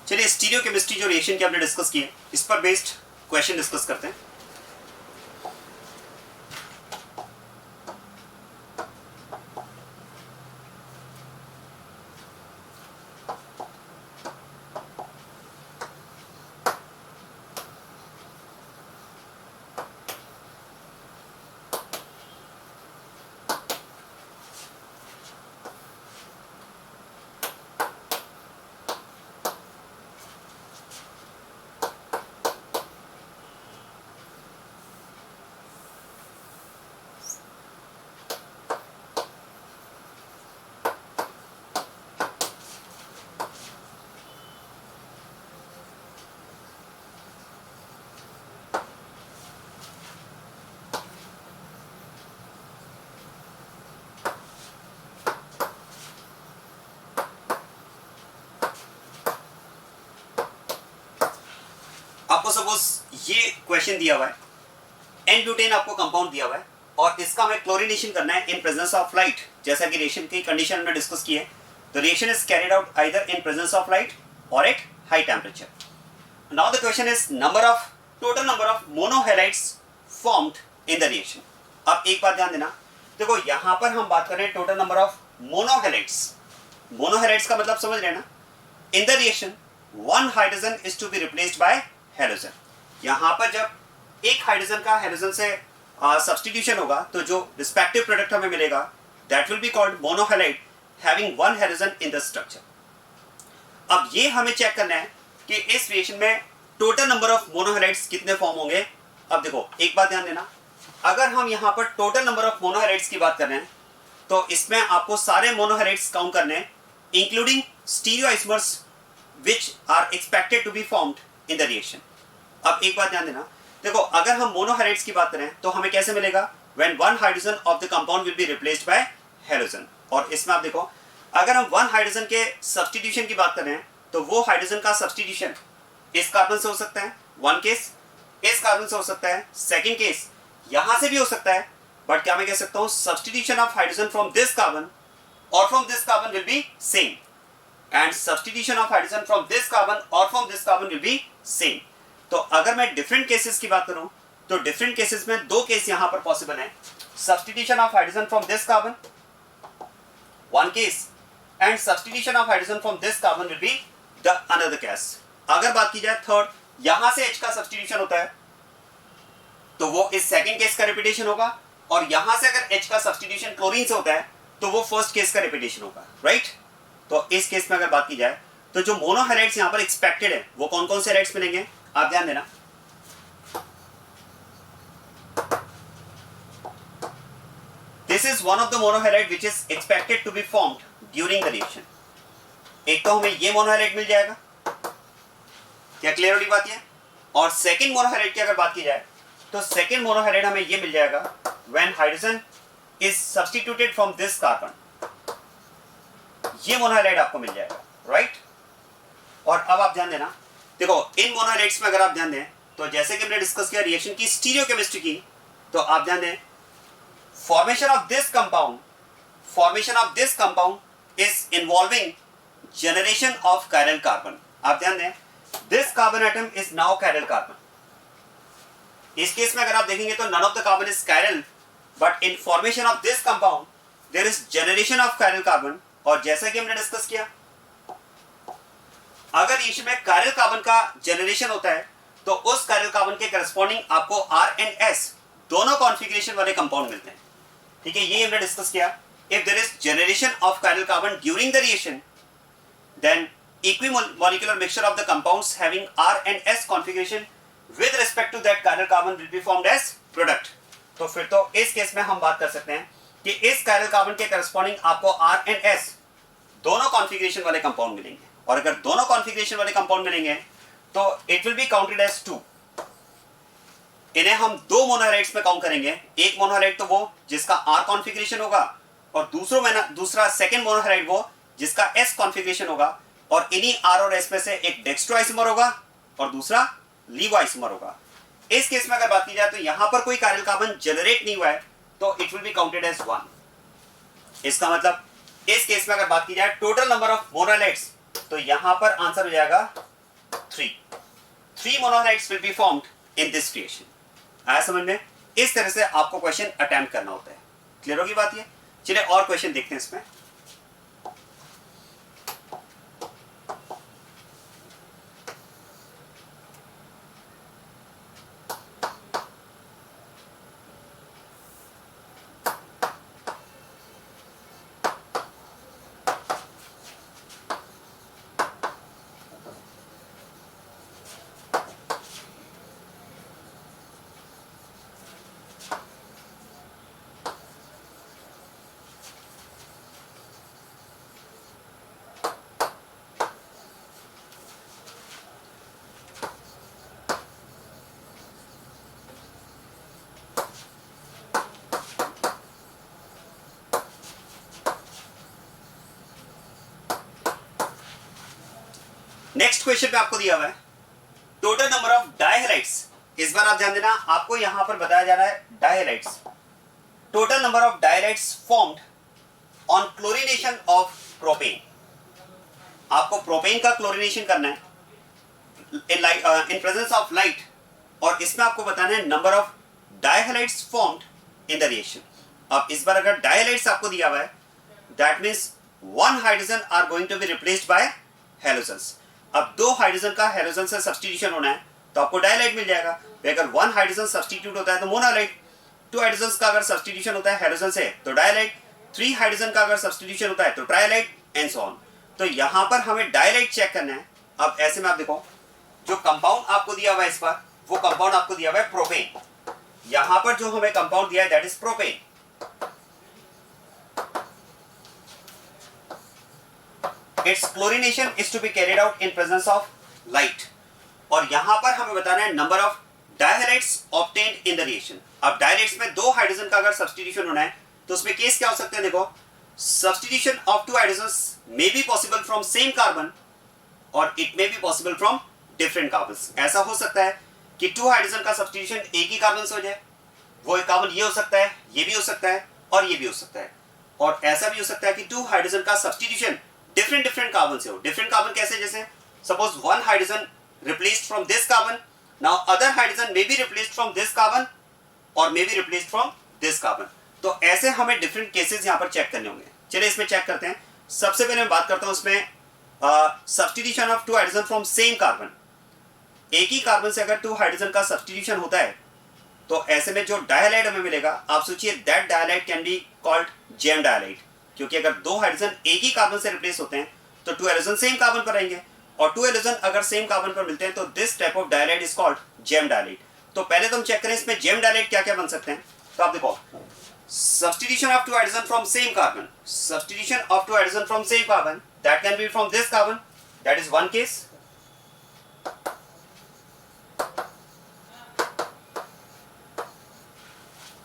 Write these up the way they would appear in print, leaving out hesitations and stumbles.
चलिए स्टीरियोकेमिस्ट्री जो रिएक्शन की हमने डिस्कस की है इस पर बेस्ड क्वेश्चन डिस्कस करते हैं। आपको सपोज ये क्वेश्चन दिया हुआ है, एन ब्यूटेन आपको कंपाउंड दिया हुआ है और इसका हमें क्लोरीनेशन करना है इन प्रेजेंस ऑफ लाइट। जैसा कि रिएक्शन की कंडीशन हमने डिस्कस की है, तो reaction is carried out either in presence of light और at high temperature. Now the question is total number of monohalides formed in the reaction. अब एक बात ध्यान देना, देखो यहां पर हम बात कर रहे हैं total number of monohalides. Monohalides का मतलब समझ रहे हैं ना, in the reaction one hydrogen is to be replaced by halogen. यहां पर जब एक हाइड्रोजन का हैलोजन से सब्स्टिट्यूशन होगा तो जो रिस्पेक्टिव प्रोडक्ट हमें मिलेगा that will be called monohalide having one halogen in the structure. अब ये हमें चेक करना है कि इस रिएक्शन में टोटल नंबर ऑफ मोनोहैलाइड्स कितने फॉर्म होंगे। अब देखो एक बात ध्यान देना, अगर हम यहां पर टोटल नंबर ऑफ मोनोहैलाइड्स की बात कर रहे हैं तो इसमें आपको सारे मोनोहैलाइड्स काउंट करने हैं including stereoisomers which are expected to be formed in the reaction. अब एक बात ध्यान देना, देखो अगर हम मोनोहैलाइड्स की बात करें तो हमें कैसे मिलेगा, when one hydrogen of the compound will be replaced by halogen. और इसमें आप देखो अगर हम वन हाइड्रोजन के सब्स्टिट्यूशन की बात कर रहे हैं तो वो हाइड्रोजन का सब्स्टिट्यूशन इस कार्बन से हो सकता है, वन केस इस कार्बन से हो सकता है, सेकंड केस यहां से भी हो सकता है, बट क्या मैं कह सकता हूं substitution of hydrogen from this carbon और from this carbon will be same, and substitution of hydrogen from this carbon और from this carbon will be same. तो अगर मैं डिफरेंट केसेस की बात करूं तो डिफरेंट केसेस में दो केस यहां पर पॉसिबल है, substitution of hydrogen from this carbon one case and substitution of hydrogen from this carbon will be the another case. अगर बात की जाए थर्ड, यहां से H का सब्स्टिट्यूशन होता है तो वो इस सेकंड केस का रिपीटेशन होगा, और यहां से अगर H का सब्स्टिट्यूशन क्लोरीन से होता है तो वो फर्स्ट केस का रिपीटेशन होगा, राइट। तो इस केस में अगर बात की जाए तो जो मोनोहैलाइड्स यहां पर एक्सपेक्टेड है वो कौन कौन से हैलाइड्स मिलेंगे, आप ध्यान देना। This is one of the monohalide which is expected to be formed during the reaction। एक तो हमें ये मोनोहैलाइड मिल जाएगा, क्या क्लियर हो रही बात है। और सेकंड मोनोहैलाइड की अगर बात की जाए तो सेकंड मोनोहैलाइड हमें ये मिल जाएगा when hydrogen is substituted from this carbon, ये मोनोहैलाइड आपको मिल जाएगा, राइट। और अब आप ध्यान देना, देखो इन मोनोहैलाइड्स में अगर आप ध्यान दें तो जैसे कि हमने डिस्कस किया रिएक्शन की स्टीरियोकेमिस्ट्री की, तो आप ध्यान दें formation of this compound is involving generation of chiral carbon. आप ध्यान दें this carbon atom is now chiral carbon. इस केस में अगर आप देखेंगे तो none of the carbon is chiral, but in formation of this compound there is generation of chiral carbon. और जैसा कि हमने डिस्कस किया अगर रिएक्शन में कायरल कार्बन का जनरेशन होता है तो उस कायरल कार्बन के करस्पॉन्डिंग आपको R and S दोनों कॉन्फ़िगरेशन वाले कंपाउंड मिलते हैं, ठीक है। ये हमने डिस्कस किया, if there is generation of chiral carbon during the reaction then equimolecular mixture of the compounds having R and S configuration with respect to that chiral carbon will be formed as product। तो फिर तो इस case में हम बात कर सकते हैं कि इस chiral carbon के करस्पॉन्डिंग आपको R and S दोनों कॉन्फ़िगरेशन वाले कंपाउंड मिलेंगे, और अगर दोनों कॉन्फ़िगरेशन वाले कंपाउंड मिलेंगे तो it will be counted as 2। इन्हें हम दो मोनोहैलाइड्स में काउंट करेंगे, एक मोनोहैलाइड तो वो जिसका R कॉन्फ़िगरेशन होगा और दूसरा सेकंड मोनोहैलाइड वो जिसका S कॉन्फ़िगरेशन होगा, और इन्हीं R और S में से एक डेक्स्ट्रो आइसोमर होगा और दूसरा लीवो आइसोमर होगा। इस केस में अगर बात की जाए तो यहां पर कोई कायरल कार्बन जनरेट नहीं हुआ है तो it will be counted as 1। इसका मतलब इस केस में अगर बात की जाए टोटल नंबर ऑफ मोनोहैलाइड्स तो यहां पर आंसर हो जाएगा 3 monohalides will be formed in this reaction. आया समझ में? इस तरह से आपको क्वेश्चन अटेम्प्ट करना होता है। क्लियर होगी बात ये? चलिए और क्वेश्चन देखते हैं इसमें। नेक्स्ट क्वेश्चन पे आपको दिया हुआ है टोटल नंबर ऑफ डायहाइड्स। इस बार आप ध्यान देना, आपको यहां पर बताया जा रहा है dihalides. Total number of dihalides formed on chlorination of propane. आपको प्रोपेन का क्लोरीनेशन करना है इन प्रेजेंस ऑफ लाइट, और इसमें आपको बताना है number of dihalides formed in the reaction. अब इस बार अगर डायहाइड्स आपको दिया हुआ है, that means one hydrogen are going to be replaced by halogens. अब दो हाइड्रोजन का हैलोजन से सब्स्टिट्यूशन होना है तो आपको डायलाइट मिल जाएगा। अगर वन हाइड्रोजन सब्स्टिट्यूट होता है तो मोनोलाइट, टू हाइड्रोजन का अगर सब्स्टिट्यूशन होता है हैलोजन से तो डायलाइट, थ्री हाइड्रोजन का अगर सब्स्टिट्यूशन होता है तो ट्रायलाइट एंड सो ऑन। तो यहां पर हमें डायलाइट चेक करना है। अब ऐसे में आप देखो जो कंपाउंड आपको दिया हुआ है इस बार, वो कंपाउंड आपको दिया हुआ है प्रोपेन। यहां पर जो हमें कंपाउंड दिया है that is propane. Its chlorination is to be carried out in presence of light। और यहां पर हमें बताना है number of dihalides obtained in the reaction। अब डायहाइड्स में दो हाइड्रोजन का अगर सब्स्टिट्यूशन होना है तो उसमें केस क्या हो सकते हैं? देखो, substitution of two hydrogens may be possible from same carbon और it may be possible from different carbons. ऐसा हो सकता है कि टू हाइड्रोजन का सब्स्टिट्यूशन एक ही कार्बन से हो जाए, वो एक कार्बन ये हो सकता है, ये भी हो सकता है और ये भी हो सकता है। और ऐसा भी हो सकता है कि टू हाइड्रोजन का सब्स्टिट्यूशन डिफरेंट कार्बन से हो। डिफरेंट कार्बन कैसे? जैसे suppose one hydrogen replaced from this carbon, now other hydrogen may be replaced from this carbon और may be replaced from this carbon. तो ऐसे हमें डिफरेंट केसेस यहां पर चेक करने होंगे। चलिए इसमें चेक करते हैं। सबसे पहले मैं बात करता हूं उसमें substitution of two hydrogen from same carbon. एक ही कार्बन से अगर टू हाइड्रोजन का सब्स्टिट्यूशन होता है तो ऐसे में जो डायहाइड हमें मिलेगा, आप सोचिए that डायहाइड can be called GeM डायहाइड, क्योंकि अगर दो हाइड्रोजन एक ही कार्बन से रिप्लेस होते हैं तो टू हाइड्रोजन सेम कार्बन पर रहेंगे, और टू हाइड्रोजन अगर सेम कार्बन पर मिलते हैं तो this type of डायहाइड is called GeM डायहाइड। तो पहले तो हम चेक करें इसमें जेम डायहाइड क्या क्या बन सकते हैं। तो आप देखो, substitution of two hydrogen from same carbon, substitution of two hydrogen from same carbon, that can be from this carbon, that is one case,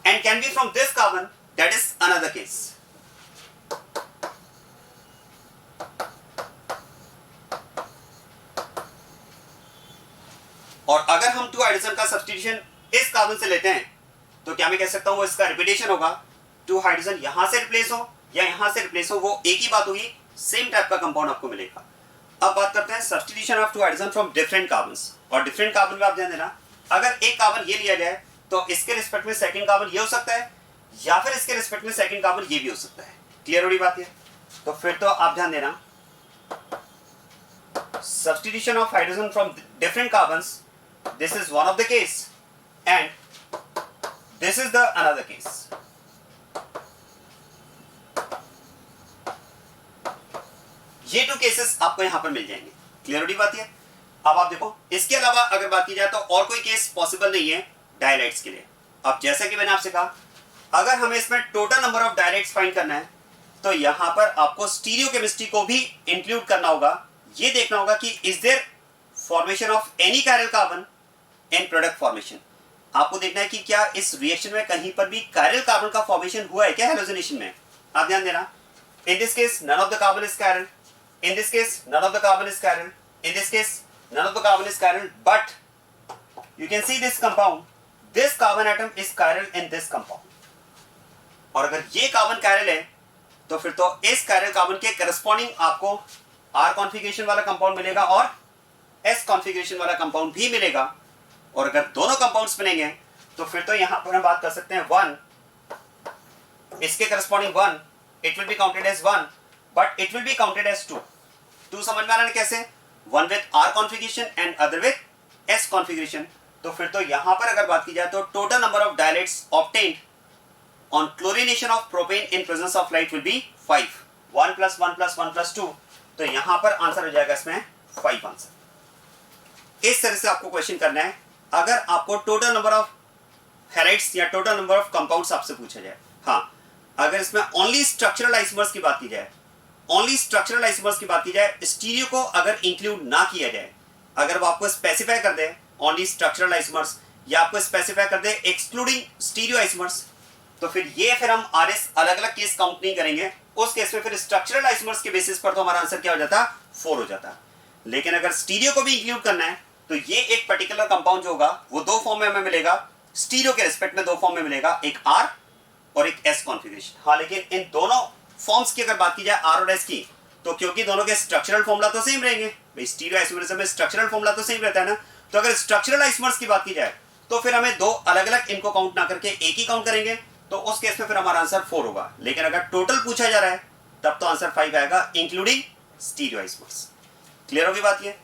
and can be from this carbon, that is another case। और अगर हम to hydrogen का substitution इस carbon से लेते हैं तो क्या मैं कह सकता हूं इसका रिपीटेशन होगा, टू हाइड्रोजन यहां से रिप्लेस हो या यहां से रिप्लेस हो, वो एक ही बात होगी, सेम टाइप का कंपाउंड आपको मिलेगा। अब बात करते हैं substitution of two hydrogen from different carbons. और डिफरेंट कार्बन में आप ध्यान देना, अगर एक कार्बन ये लिया जाए तो इसके रिस्पेक्ट में सेकंड कार्बन ये हो सकता है, या फिर इसके रिस्पेक्ट में सेकंड कार्बन ये भी हो सकता है। क्लियर हो रही बात है? तो फिर तो आप ध्यान देना, substitution of hydrogen from different carbons, this is one of the case and this is the another case। ये टू केसेस आपको यहां पर मिल जाएंगे। क्लियर हो रही बात है? अब आप देखो, इसके अलावा अगर बात की जाए तो और कोई केस पॉसिबल नहीं है डायलाइट्स के लिए। अब जैसा कि मैंने आपसे कहा, अगर हमें इसमें टोटल नंबर ऑफ डायलाइट्स फाइंड करना है तो यहां पर आपको स्टीरियोकेमिस्ट्री को भी इंक्लूड करना होगा। ये देखना होगा कि is there formation of any chiral carbon in product formation. आपको देखना है कि क्या इस रिएक्शन में कहीं पर भी कायरल कार्बन का फॉर्मेशन हुआ है क्या हैलोजनेशन में। आप ध्यान देना, in this case none of the carbon is chiral, in this case none of the carbon is chiral, in this case none of the carbon is chiral, but you can see this compound, this carbon atom is chiral in this compound. और अगर ये carbon chiral है तो फिर तो इस chiral carbon के corresponding आपको आर कॉन्फिगरेशन वाला कंपाउंड मिलेगा और एस कॉन्फ़िगरेशन वाला कंपाउंड भी मिलेगा, और अगर दोनों कंपाउंड्स मिलेंगे तो फिर तो यहां पर हम बात कर सकते हैं 1, इसके corresponding 1, it will be counted as 1 but it will be counted as 2. 2 समझ में आ रहा है कैसे? 1 with R configuration and other with S configuration. तो फिर तो यहां पर अगर बात की जाए तो total number of dilates obtained on chlorination of propane in presence of light will be 5. 1 + 1 + 1 + 2, तो यहां पर आंसर हो जाएगा इसमें 5 आंसर. इस तरह से आपको क्वेश्चन करना है अगर आपको टोटल नंबर ऑफ हैलाइड्स या टोटल नंबर ऑफ कंपाउंड्स आपसे पूछा जाए. हाँ, अगर इसमें ओनली स्ट्रक्चरल आइसोमर्स की बात की जाए, ओनली स्ट्रक्चरल आइसोमर्स की बात की जाए, स्टीरियो को अगर इंक्लूड ना किया जाए, अगर वो आपको स्पेसिफाई कर दे ओनली स्ट्रक्चरल आइसोमर्स या आपको स्पेसिफाई कर दे एक्सक्लूडिंग स्टीरियो आइसोमर्स, तो फिर हम आरएस अलग अलग केस काउंट नहीं करेंगे. उस केस में फिर स्ट्रक्चरल आइसोमर्स के बेसिस पर तो हमारा आंसर क्या हो जाता? 4 हो जाता. लेकिन अगर स्टीरियो को भी इंक्लूड करना है तो ये एक पर्टिकुलर कंपाउंड जो होगा वो 2 फॉर्म में हमें मिलेगा. स्टीरियो के रिस्पेक्ट में 2 फॉर्म में मिलेगा, एक आर और एक एस कॉन्फ़िगरेशन. हाँ, लेकिन इन दोनों फॉर्म्स की अगर बात की जाए आर और एस की, तो क्योंकि दोनों के स्ट्रक्चरल फॉर्मूला तो सेम रहेंगे भाई, स्टीरियो आइसोमरिज्म में स्ट्रक्चरल फॉर्मूला तो सेम रहता है ना. तो अगर स्ट्रक्चरल आइसोमर्स की बात की जाए तो फिर हमें 2 अलग अलग इनको काउंट ना करके एक ही काउंट करेंगे, तो उस केस में फिर हमारा आंसर 4 होगा. लेकिन अगर टोटल पूछा जा रहा है तब तो आंसर 5 आएगा इंक्लूडिंग स्टीरियो आइसोमर्स. क्लियर होगी बात ये?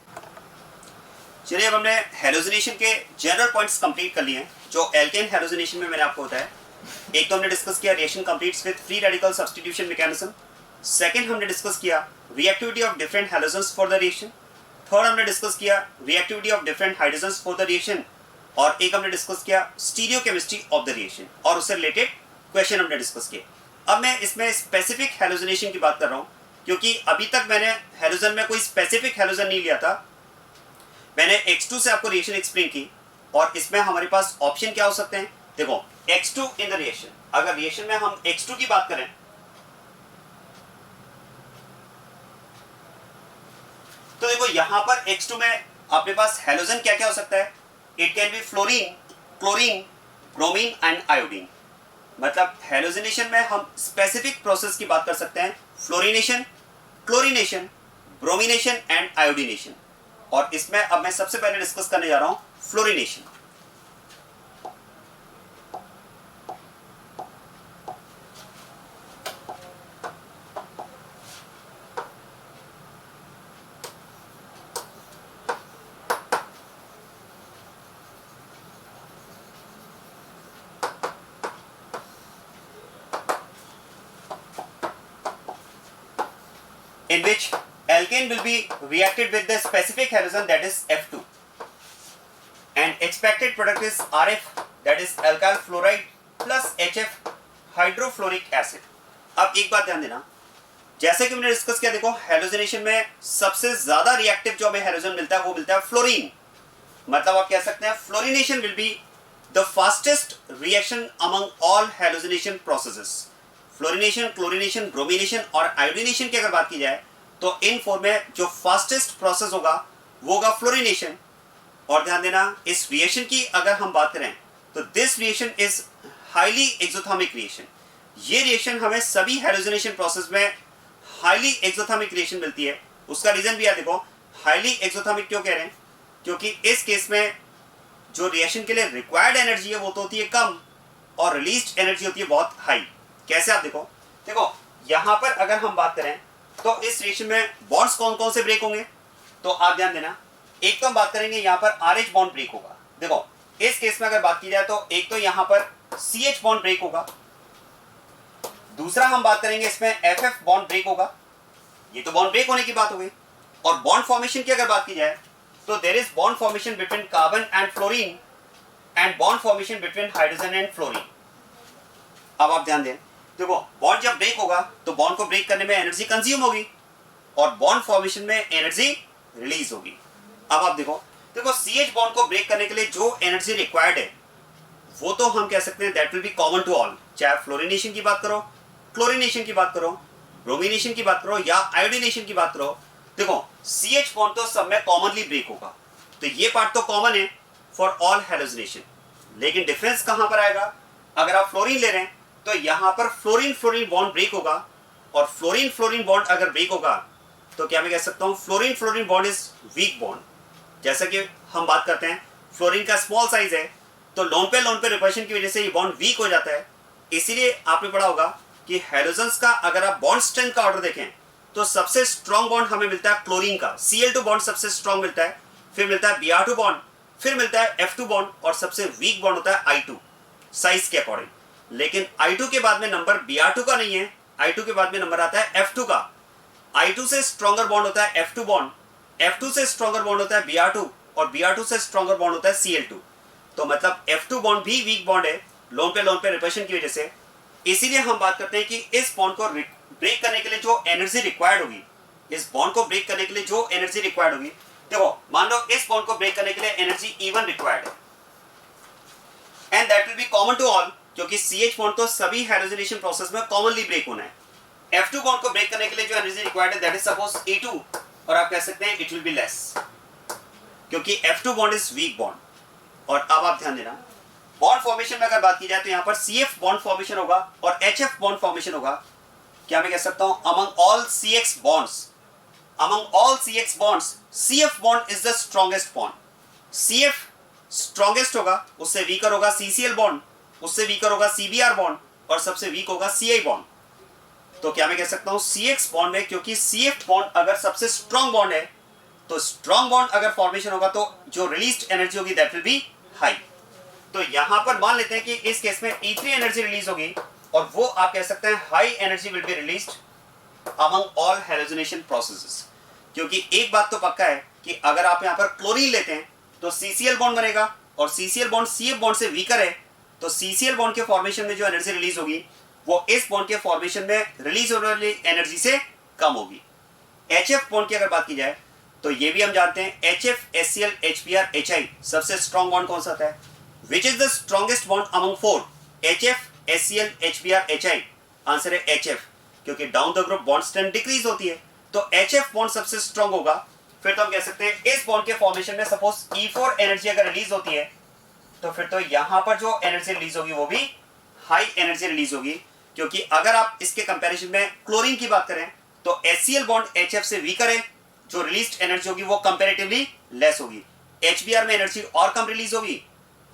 चलिए, अब हमने हैलोजिनेशन के जनरल पॉइंट्स कंप्लीट कर लिए हैं जो एल्केन हैलोजिनेशन में मैंने आपको बताया. एक तो हमने डिस्कस किया reaction completes with free radical substitution mechanism. Second हमने डिस्कस किया reactivity of different halogens for the reaction. Third हमने डिस्कस किया reactivity of different hydrogens for the reaction. और एक हमने डिस्कस किया स्टीरियोकेमिस्ट्री ऑफ द रिएक्शन और उससे रिलेटेड क्वेश्चन हमने डिस्कस किए. अब मैं इसमें स्पेसिफिक हैलोजिनेशन की बात कर रहा हूँ क्योंकि अभी तक मैंने हैलोजन में कोई स्पेसिफिक हैलोजन नहीं लिया था. मैंने X2 से आपको रिएक्शन एक्सप्लेन की और इसमें हमारे पास ऑप्शन क्या हो सकते हैं. देखो, X2 इन द रिएक्शन, अगर रिएक्शन में हम X2 की बात करें तो देखो यहां पर X2 में अपने पास हैलोजन क्या क्या हो सकता है. It can be fluorine, chlorine, bromine and iodine. मतलब हैलोजिनेशन में हम स्पेसिफिक प्रोसेस की बात कर सकते हैं, fluorination, chlorination, bromination and iodination. और इसमें अब मैं सबसे पहले डिस्कस करने जा रहा हूं fluorination. In which alkane will be reacted with the specific halogen that is F2 and expected product is RF, that is alkyl fluoride plus HF hydrofluoric acid. अब एक बात ध्यान देना, जैसे कि मैंने डिस्कस किया, देखो हैलोजिनेशन में सबसे ज्यादा रिएक्टिव जो हमें हैलोजन मिलता है वो मिलता है फ्लोरीन. मतलब आप कह सकते हैं fluorination will be the fastest reaction among all halogenation processes. Fluorination, chlorination, bromination और आयोडीनेशन की अगर बात की जाए तो इन 4 में जो फास्टेस्ट प्रोसेस होगा वो होगा फ्लोरिनेशन. और ध्यान देना, इस रिएक्शन की अगर हम बात करें तो this reaction is highly exothermic reaction. ये रिएक्शन हमें सभी हैलोजिनेशन प्रोसेस में हाईली एक्सोथर्मिक रिएक्शन मिलती है. उसका रीजन भी है, देखो हाईली एक्सोथर्मिक क्यों कह रहे हैं, क्योंकि इस केस में जो रिएक्शन के लिए रिक्वायर्ड एनर्जी है वो तो होती है कम और रिलीज्ड एनर्जी होती है बहुत हाई. कैसे? आप देखो यहां पर अगर हम बात करें तो इस रिएक्शन में बॉन्ड्स कौन कौन से ब्रेक होंगे, तो आप ध्यान देना. एक तो हम बात करेंगे यहां पर RH बॉन्ड ब्रेक होगा. देखो इस केस में अगर बात की जाए तो एक तो यहां पर CH बॉन्ड ब्रेक होगा. दूसरा हम बात करेंगे इसमें FF बॉन्ड ब्रेक होगा. ये तो बॉन्ड ब्रेक होने की बात हो गई. और बॉन्ड फॉर्मेशन की अगर बात की जाए तो there is bond formation between carbon and fluorine and bond formation between hydrogen and fluorine. अब आप ध्यान दें, देखो बॉन्ड जब ब्रेक होगा तो बॉन्ड को ब्रेक करने में एनर्जी कंज्यूम होगी और बॉन्ड फॉर्मेशन में एनर्जी रिलीज होगी. अब आप देखो CH बॉन्ड को ब्रेक करने के लिए जो एनर्जी रिक्वायर्ड है वो तो हम कह सकते हैं that will be common to all. चाहे फ्लोरिनेशन की बात करो, क्लोरिनेशन की बात करो, ब्रोमिनेशन की बात करो या आयोडीनेशन की बात करो, देखो CH बॉन्ड तो सब में कॉमनली ब्रेक होगा. तो ये पार्ट तो कॉमन है फॉर ऑल हैलोजिनेशन. लेकिन डिफरेंस कहां पर आएगा, अगर आप फ्लोरीन ले रहे हैं तो यहां पर फ्लोरीन फ्लोरीन बॉन्ड ब्रेक होगा और फ्लोरीन फ्लोरीन बॉन्ड अगर ब्रेक होगा तो क्या मैं कह सकता हूं fluorine fluorine bond is weak bond. जैसा कि हम बात करते हैं फ्लोरीन का स्मॉल साइज है, तो लोन पे रिपल्शन की वजह से ये बॉन्ड वीक हो जाता है। इसीलिए आपने पढ़ा होगा कि हैलोजेंस का अगर आप बॉन्ड स्ट्रेंथ का ऑर्डर देखें तो सबसे स्ट्रॉन्ग बॉन्ड हमें मिलता है क्लोरीन का, Cl2 बॉन्ड सबसे स्ट्रॉन्ग मिलता है, फिर मिलता है Br2 बॉन्ड, फिर मिलता है F2 बॉन्ड, और सबसे वीक बॉन्ड होता है I2 साइज के अकॉर्डिंग। लेकिन I2 के बाद में नंबर Br2 का नहीं है, I2 के बाद में नंबर आता है F2 का। I2 से स्ट्रॉन्गर बॉन्ड होता है F2 बॉन्ड, F2 से स्ट्रॉन्गर बॉन्ड होता है Br2, और Br2 से स्ट्रॉन्गर बॉन्ड होता है Cl2। तो मतलब F2 बॉन्ड भी वीक बॉन्ड है लोन पे रिपल्शन की वजह से। इसीलिए हम बात करते हैं कि इस बॉन्ड को ब्रेक करने के लिए जो एनर्जी रिक्वायर्ड होगी, इस बॉन्ड को ब्रेक करने के लिए जो एनर्जी रिक्वायर्ड होगी, देखो मान लो इस बॉन्ड को ब्रेक करने के लिए एनर्जी E1 रिक्वायर्ड है, and that will be common to all, क्योंकि CH बॉन्ड तो सभी हाइड्रोजनेशन प्रोसेस में कॉमनली ब्रेक होना है। F2 बॉन्ड को ब्रेक करने के लिए जो एनर्जी रिक्वायर्ड है दैट इज सपोज E2, और आप कह सकते हैं इट विल बी लेस, क्योंकि F2 bond is weak bond. और अब आप ध्यान देना, बॉन्ड फॉर्मेशन में अगर बात की जाए तो यहाँ पर CF बॉन्ड फॉर्मेशन होगा और HF बॉन्ड फॉर्मेशन होगा। क्या मैं कह सकता हूं among all CX bonds CF bond is the strongest bond. CF strongest होगा, उससे वीकर होगा CCl बॉन्ड, उससे वीकर होगा CBr बॉन्ड, और सबसे वीक होगा CI बॉन्ड। तो क्या मैं कह सकता हूं CX बॉन्ड में, क्योंकि CF बॉन्ड अगर सबसे स्ट्रॉन्ग बॉन्ड है, तो स्ट्रॉन्ग बॉन्ड अगर फॉर्मेशन होगा तो जो रिलीज्ड एनर्जी होगी दैट विल बी हाई। तो यहां पर मान लेते हैं कि इस केस में E3 एनर्जी रिलीज होगी, और वो आप कह सकते हैं high energy will be released among all halogenation processes. क्योंकि एक बात तो पक्का है कि अगर आप यहां पर क्लोरीन लेते हैं तो CCl बॉन्ड बनेगा, और CCl बॉन्ड CF बॉन्ड से वीकर है, तो CCl बॉन्ड के फॉर्मेशन में जो एनर्जी रिलीज होगी वो इस बॉन्ड के फॉर्मेशन में रिलीज होने वाली एनर्जी से कम होगी। HF बॉन्ड की अगर बात की जाए तो ये भी हम जानते हैं HF HCl HBr HI सबसे स्ट्रॉन्ग बॉन्ड कौन सा होता है, which is the strongest bond among four, HF HCl HBr HI। Answer है HF, क्योंकि down the group bond strength decrease होती है, तो HF बॉन्ड सबसे स्ट्रॉन्ग होगा। फिर तो हम कह सकते हैं इस बॉन्ड के फॉर्मेशन में सपोज E4 एनर्जी अगर रिलीज होती है, तो फिर तो यहां पर जो एनर्जी रिलीज होगी वो भी हाई एनर्जी रिलीज होगी। क्योंकि अगर आप इसके कंपैरिजन में क्लोरीन की बात करें तो HCl बॉन्ड HF से वीकर है, जो रिलीज्ड एनर्जी होगी वो कंपैरेटिवली लेस होगी। HBr में एनर्जी और कम रिलीज होगी,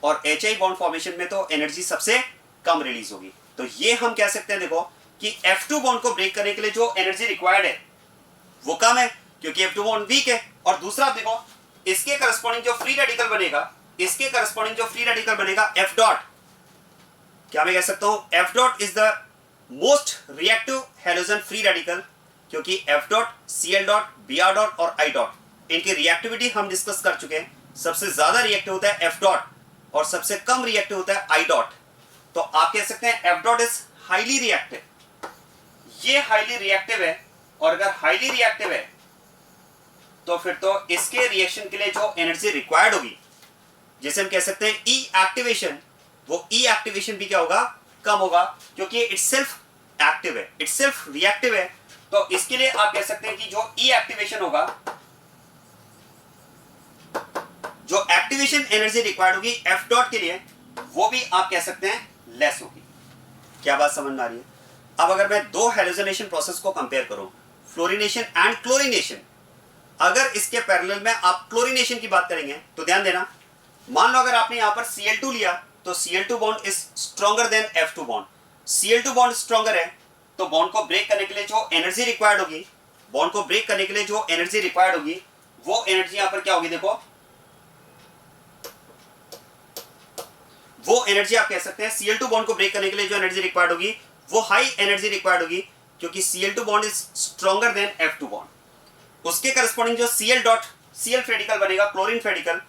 और HI बॉन्ड फॉर्मेशन में तो एनर्जी सबसे कम रिलीज होगी। तो ये हम कह सकते हैं देखो कि F2 बॉन्ड को ब्रेक करने के लिए जो एनर्जी रिक्वायर्ड है वो कम है, क्योंकि F2 बॉन्ड वीक है। और दूसरा देखो इसके करस्पॉन्डिंग जो फ्री रेडिकल बनेगा, इसके करस्पॉन्डिंग जो फ्री रेडिकल बनेगा F डॉट, क्या मैं कह सकता हूं F dot is the most reactive halogen free radical, क्योंकि F dot Cl dot Br dot और I डॉट इनकी रिएक्टिविटी हम डिस्कस कर चुके हैं। सबसे ज्यादा रिएक्टिव होता है F डॉट, और सबसे कम रिएक्टिव होता है I डॉट। तो आप कह सकते हैं F dot is highly reactive, ये हाईली रिएक्टिव है, और अगर हाईली रिएक्टिव है तो फिर तो इसके रिएक्शन के लिए जो एनर्जी रिक्वायर्ड होगी, जिसे हम कह सकते हैं ई एक्टिवेशन, वो ई एक्टिवेशन भी क्या होगा, कम होगा, क्योंकि इट सेल्फ एक्टिव है, इट सेल्फ रिएक्टिव है। तो इसके लिए आप कह सकते हैं कि जो ई एक्टिवेशन होगा, जो एक्टिवेशन एनर्जी रिक्वायर्ड होगी F डॉट के लिए, वो भी आप कह सकते हैं लेस होगी। क्या बात समझ में आ रही है? अब अगर मैं दो हैलोजनेशन प्रोसेस को कंपेयर करूं, फ्लोरीनेशन एंड क्लोरीनेशन, अगर इसके पैरेलल में आप क्लोरीनेशन की बात करेंगे तो ध्यान देना, मान लो अगर आपने यहां पर Cl2 लिया तो Cl2 bond is stronger than F2 bond. Cl2 bond stronger है, तो बॉन्ड को ब्रेक करने के लिए जो एनर्जी रिक्वायर्ड होगी, बॉन्ड को ब्रेक करने के लिए जो एनर्जी रिक्वायर्ड होगी, वो एनर्जी यहां पर क्या होगी, देखो वो एनर्जी आप कह सकते हैं Cl2 बॉन्ड को ब्रेक करने के लिए जो एनर्जी रिक्वायर्ड होगी वो हाई एनर्जी रिक्वायर्ड होगी, क्योंकि Cl2 bond is stronger than F2 bond. उसके करस्पॉन्डिंग जो Cl डॉट Cl रेडिकल बनेगा क्लोरीन रेडिकल,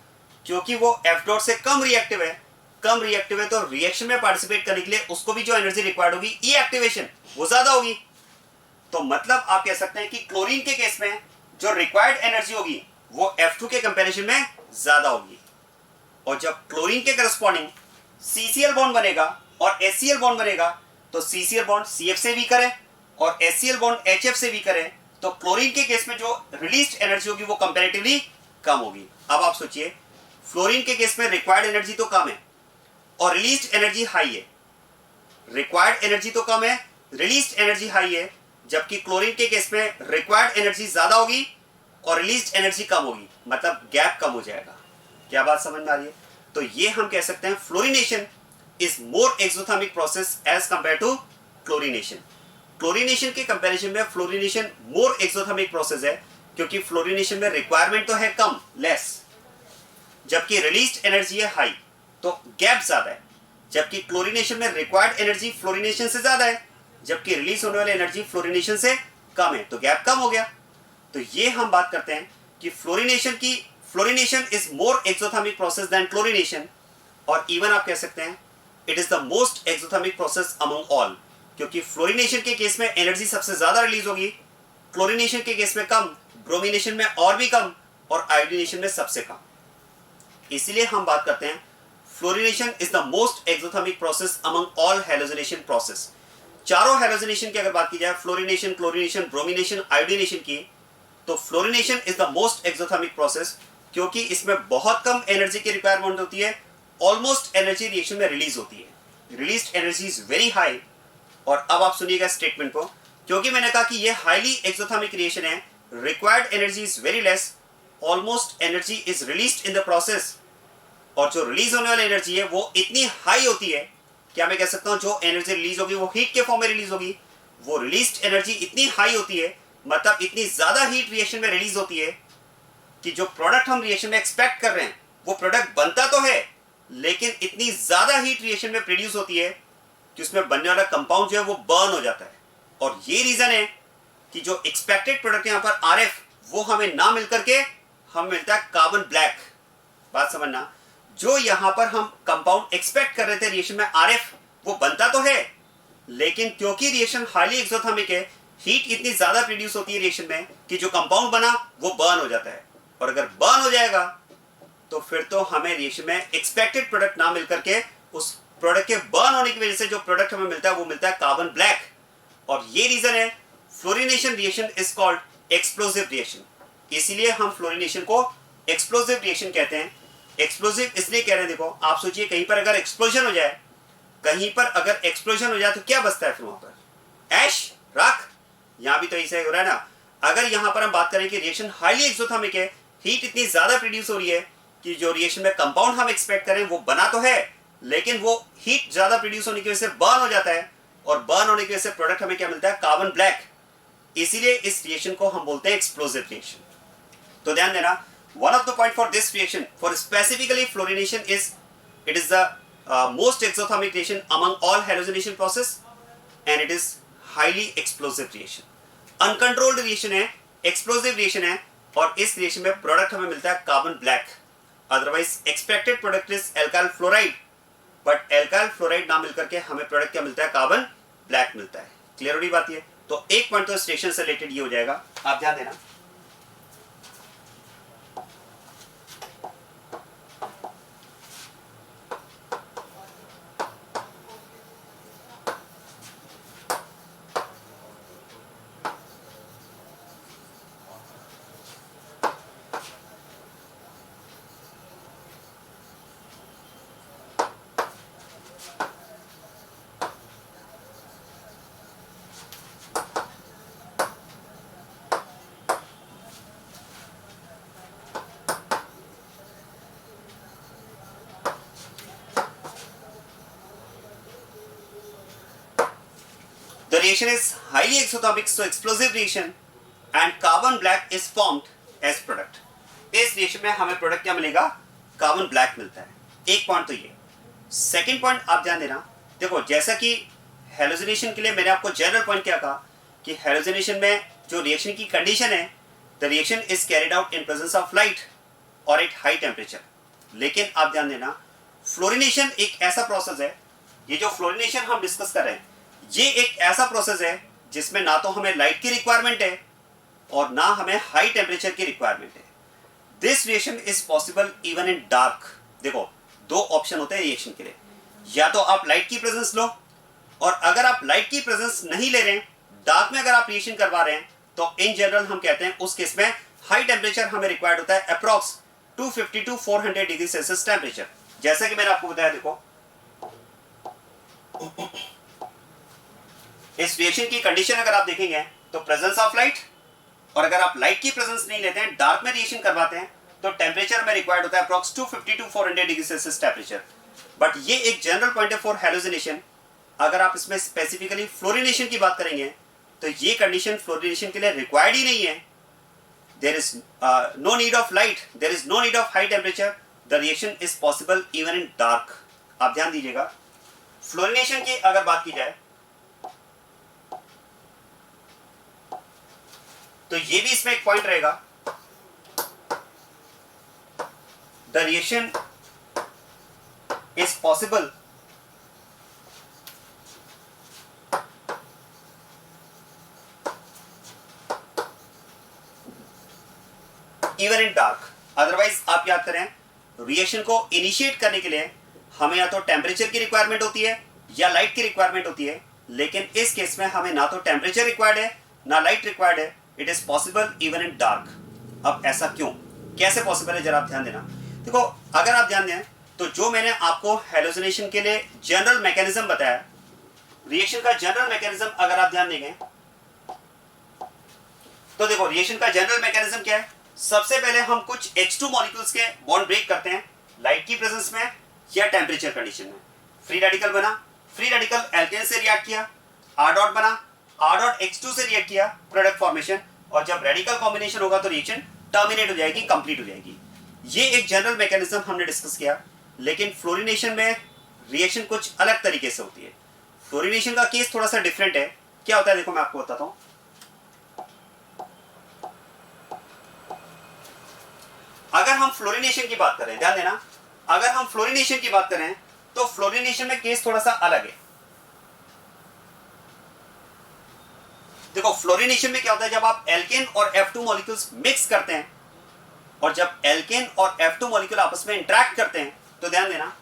क्योंकि वो F डॉट से कम रिएक्टिव है, कम रिएक्टिव है, तो रिएक्शन में पार्टिसिपेट करने के लिए उसको भी जो एनर्जी रिक्वायर्ड होगी ई एक्टिवेशन, वो ज्यादा होगी। तो मतलब आप कह सकते हैं कि क्लोरीन के केस में जो रिक्वायर्ड एनर्जी होगी वो F2 के कंपैरिजन में ज्यादा होगी, और जब क्लोरीन के करस्पॉन्डिंग CCl बॉन्ड बनेगा और HCl बॉन्ड बनेगा, तो CCl बॉन्ड CF से वीकर है और HCl बॉन्ड HF से वीकर है, तो क्लोरीन के केस में जो रिलीज्ड एनर्जी होगी वो कंपैरेटिवली कम होगी। अब आप सोचिए, फ्लोरीन के केस में रिक्वायर्ड एनर्जी तो कम है और रिलीज्ड एनर्जी हाई है, रिक्वायर्ड एनर्जी तो कम है, रिलीज्ड एनर्जी हाई है, जबकि क्लोरीन के केस में रिक्वायर्ड एनर्जी ज्यादा होगी और रिलीज एनर्जी कम होगी, मतलब गैप कम हो जाएगा। क्या बात समझ में आ रही है? तो ये हम कह सकते हैं fluorination is more exothermic process as compare to chlorination. Chlorination के कंपैरिजन में फ्लोरीनेशन मोर एक्सोथर्मिक प्रोसेस है, क्योंकि फ्लोरीनेशन में रिक्वायरमेंट तो है कम, लेस, जबकि रिलीज्ड एनर्जी है हाई, तो गैप ज्यादा है। जबकि क्लोरीनेशन में रिक्वायर्ड एनर्जी फ्लोरीनेशन से ज्यादा है, जबकि रिलीज होने वाली एनर्जी फ्लोरीनेशन से कम है, तो गैप कम हो गया। तो ये हम बात करते हैं कि fluorination is more exothermic process than chlorination, और इवन आप कह सकते हैं it is the most exothermic process among all, क्योंकि फ्लोरीनेशन के केस में एनर्जी सबसे ज्यादा रिलीज होगी, क्लोरीनेशन के केस में कम, ब्रोमिनेशन में और भी कम, और आयोडीनेशन में सबसे कम। इसलिए हम बात करते हैं fluorination is the most exothermic process among all halogenation process. चारों हैलोजिनेशन की अगर बात की जाए, फ्लोरीनेशन, क्लोरीनेशन, ब्रोमिनेशन, आयोडीनेशन की, तो fluorination is the most exothermic process, क्योंकि इसमें बहुत कम एनर्जी की रिक्वायरमेंट होती है, ऑलमोस्ट एनर्जी रिएक्शन में रिलीज होती है, released energy is very high. और अब आप सुनिएगा स्टेटमेंट को, क्योंकि मैंने कहा कि ये हाईली एक्सोथर्मिक रिएक्शन है, required energy is very less, almost energy is released in the process, और जो रिलीज होने वाली एनर्जी है वो इतनी हाई होती है, क्या मैं कह सकता हूं जो एनर्जी रिलीज होगी वो हीट के फॉर्म में रिलीज होगी, वो रिलीज्ड एनर्जी इतनी हाई होती है, मतलब इतनी ज्यादा हीट रिएक्शन में रिलीज होती है कि जो प्रोडक्ट हम रिएक्शन में एक्सपेक्ट कर रहे हैं वो प्रोडक्ट बनता तो है, लेकिन इतनी ज्यादा हीट रिएक्शन में प्रोड्यूस होती है कि उसमें बनने वाला कंपाउंड जो है वो बर्न हो जाता है। और ये रीजन है कि जो एक्सपेक्टेड प्रोडक्ट यहां पर आरएफ वो हमें ना मिलकर के हमें मिलता है कार्बन ब्लैक। बात समझना, जो यहां पर हम कंपाउंड एक्सपेक्ट कर रहे थे रिएक्शन में आरएफ, वो बनता तो है, लेकिन क्योंकि रिएक्शन हाईली एक्सोथर्मिक है, हीट इतनी ज्यादा प्रोड्यूस होती है रिएक्शन में कि जो कंपाउंड बना वो बर्न हो जाता है, और अगर बर्न हो जाएगा तो फिर तो हमें रिएक्शन में एक्सपेक्टेड प्रोडक्ट ना मिलकर के उस प्रोडक्ट के बर्न होने की वजह से जो प्रोडक्ट हमें मिलता है वो मिलता है कार्बन ब्लैक। और ये रीजन है fluorination reaction is called explosive reaction. इसीलिए हम फ्लोरीनेशन को एक्सप्लोसिव रिएक्शन कहते हैं। एक्सप्लोसिव इसलिए कह रहे हैं, देखो आप सोचिए कहीं पर अगर एक्सप्लोजन हो जाए, कहीं पर अगर एक्सप्लोजन हो जाए तो क्या बचता है फिर वहां पर? ऐश, राख। यहां भी तो ऐसा हो रहा है ना। अगर यहां पर हम बात करें कि रिएक्शन हाईली एक्सोथर्मिक है, हीट इतनी ज्यादा प्रोड्यूस हो रही है कि जो रिएक्शन में कंपाउंड हम एक्सपेक्ट करें वो बना तो है, लेकिन वो हीट ज्यादा प्रोड्यूस होने की वजह से बर्न हो जाता है, और बर्न होने की वजह से प्रोडक्ट हमें क्या मिलता है? Carbon black. इसीलिए इस रिएक्शन को हम बोलते हैं एक्सप्लोसिव रिएक्शन। तो ध्यान देना, one of the point for this reaction for specifically fluorination is it is the most exothermic reaction among all halogenation process and it is highly explosive reaction। uncontrolled reaction है, explosive reaction है, और इस reaction में product हमें मिलता है carbon black। otherwise expected product is alkyl fluoride, but alkyl fluoride ना मिलकर के हमें product क्या मिलता है? carbon black मिलता है। क्लियर हो रही बात ये? तो एक पॉइंट तो इस रिएक्शन से रिलेटेड ये हो जाएगा, आप ध्यान देना। The reaction is highly exothermic, so explosive reaction, and carbon black is formed as product। इस रिएक्शन में हमें प्रोडक्ट क्या मिलेगा? कार्बन ब्लैक मिलता है। एक पॉइंट तो ये। सेकंड पॉइंट आप ध्यान देना, देखो जैसा कि हैलोजिनेशन के लिए मैंने आपको जनरल पॉइंट क्या कहा कि हैलोजिनेशन में जो रिएक्शन की कंडीशन है, the reaction is carried out in presence of light और एट हाई टेम्परेचर। लेकिन आप ध्यान देना, फ्लोरीनेशन एक ऐसा प्रोसेस है, ये जो फ्लोरीनेशन हम डिस्कस कर रहे हैं ये एक ऐसा प्रोसेस है जिसमें ना तो हमें लाइट की रिक्वायरमेंट है और ना हमें हाई टेम्परेचर की रिक्वायरमेंट है। This reaction is possible even in dark. देखो दो ऑप्शन होते हैं रिएक्शन के लिए, या तो आप लाइट की प्रेजेंस लो, और अगर आप लाइट की प्रेजेंस नहीं ले रहे हैं, डार्क में अगर आप रिएक्शन करवा रहे हैं, तो इन जनरल हम कहते हैं उस केस में हाई टेम्परेचर हमें रिक्वायर्ड होता है, approx 250 to 400 degree Celsius temperature. जैसा कि मैंने आपको बताया, देखो इस रिएक्शन की कंडीशन अगर आप देखेंगे तो प्रेजेंस ऑफ लाइट और अगर आप लाइट की प्रेजेंस नहीं लेते हैं, डार्क में रिएक्शन करवाते हैं, तो टेम्परेचर में रिक्वायर्ड होता है approx 250 to 400 degree Celsius temperature. But ये एक जनरल पॉइंट है फॉर हेलोजिनेशन। अगर आप इसमें स्पेसिफिकली फ्लोरिनेशन की बात करेंगे तो ये कंडीशन फ्लोरिनेशन के लिए रिक्वायर्ड ही नहीं है। There is no need of light, there is no need of high temperature, the reaction is possible even in dark. आप ध्यान दीजिएगा, फ्लोरिनेशन की अगर बात की जाए तो ये भी इसमें एक पॉइंट रहेगा, the reaction is possible even in dark. Otherwise आप याद करें, रिएक्शन को इनिशिएट करने के लिए हमें या तो टेम्परेचर की रिक्वायरमेंट होती है या लाइट की रिक्वायरमेंट होती है, लेकिन इस केस में हमें ना तो टेम्परेचर रिक्वायर्ड है ना लाइट रिक्वायर्ड है। It is possible even in dark. अब ऐसा क्यों, कैसे पॉसिबल है, जरा आप ध्यान देना। देखो, अगर आप ध्यान दें तो जो मैंने आपको हेलोजिनेशन के लिए जनरल मैकेनिज्म बताया, रिएक्शन का जनरल मैकेनिज्म अगर आप ध्यान देंगे तो देखो, रिएक्शन का जनरल मैकेनिज्म क्या है। सबसे पहले हम कुछ H2 मॉलिक्यूल्स के बॉन्ड ब्रेक करते हैं लाइट की प्रेजेंस में या टेम्परेचर कंडीशन में। फ्री रेडिकल बना, फ्री रेडिकल एल्केन से रिएक्ट किया, R डॉट बना, R डॉट H2 से रिएक्ट किया, प्रोडक्ट फॉर्मेशन, और जब रेडिकल कॉम्बिनेशन होगा तो रिएक्शन टर्मिनेट हो जाएगी, कंप्लीट हो जाएगी। ये एक जनरल मैकेनिज्म हमने डिस्कस किया। लेकिन फ्लोरिनेशन में रिएक्शन कुछ अलग तरीके से होती है। फ्लोरिनेशन का केस थोड़ा सा डिफरेंट है। क्या होता है, देखो मैं आपको बताता हूं। अगर हम फ्लोरिनेशन की बात करें, ध्यान देना, अगर हम फ्लोरिनेशन की बात करें तो फ्लोरिनेशन में केस थोड़ा सा अलग है। देखो, फ्लोरिनेशन में क्या होता है, जब आप एल्केन और F2 मॉलिक्यूल्स मिक्स करते हैं और जब एल्केन और F2 मॉलिक्यूल आपस में इंटरेक्ट करते हैं तो ध्यान देना,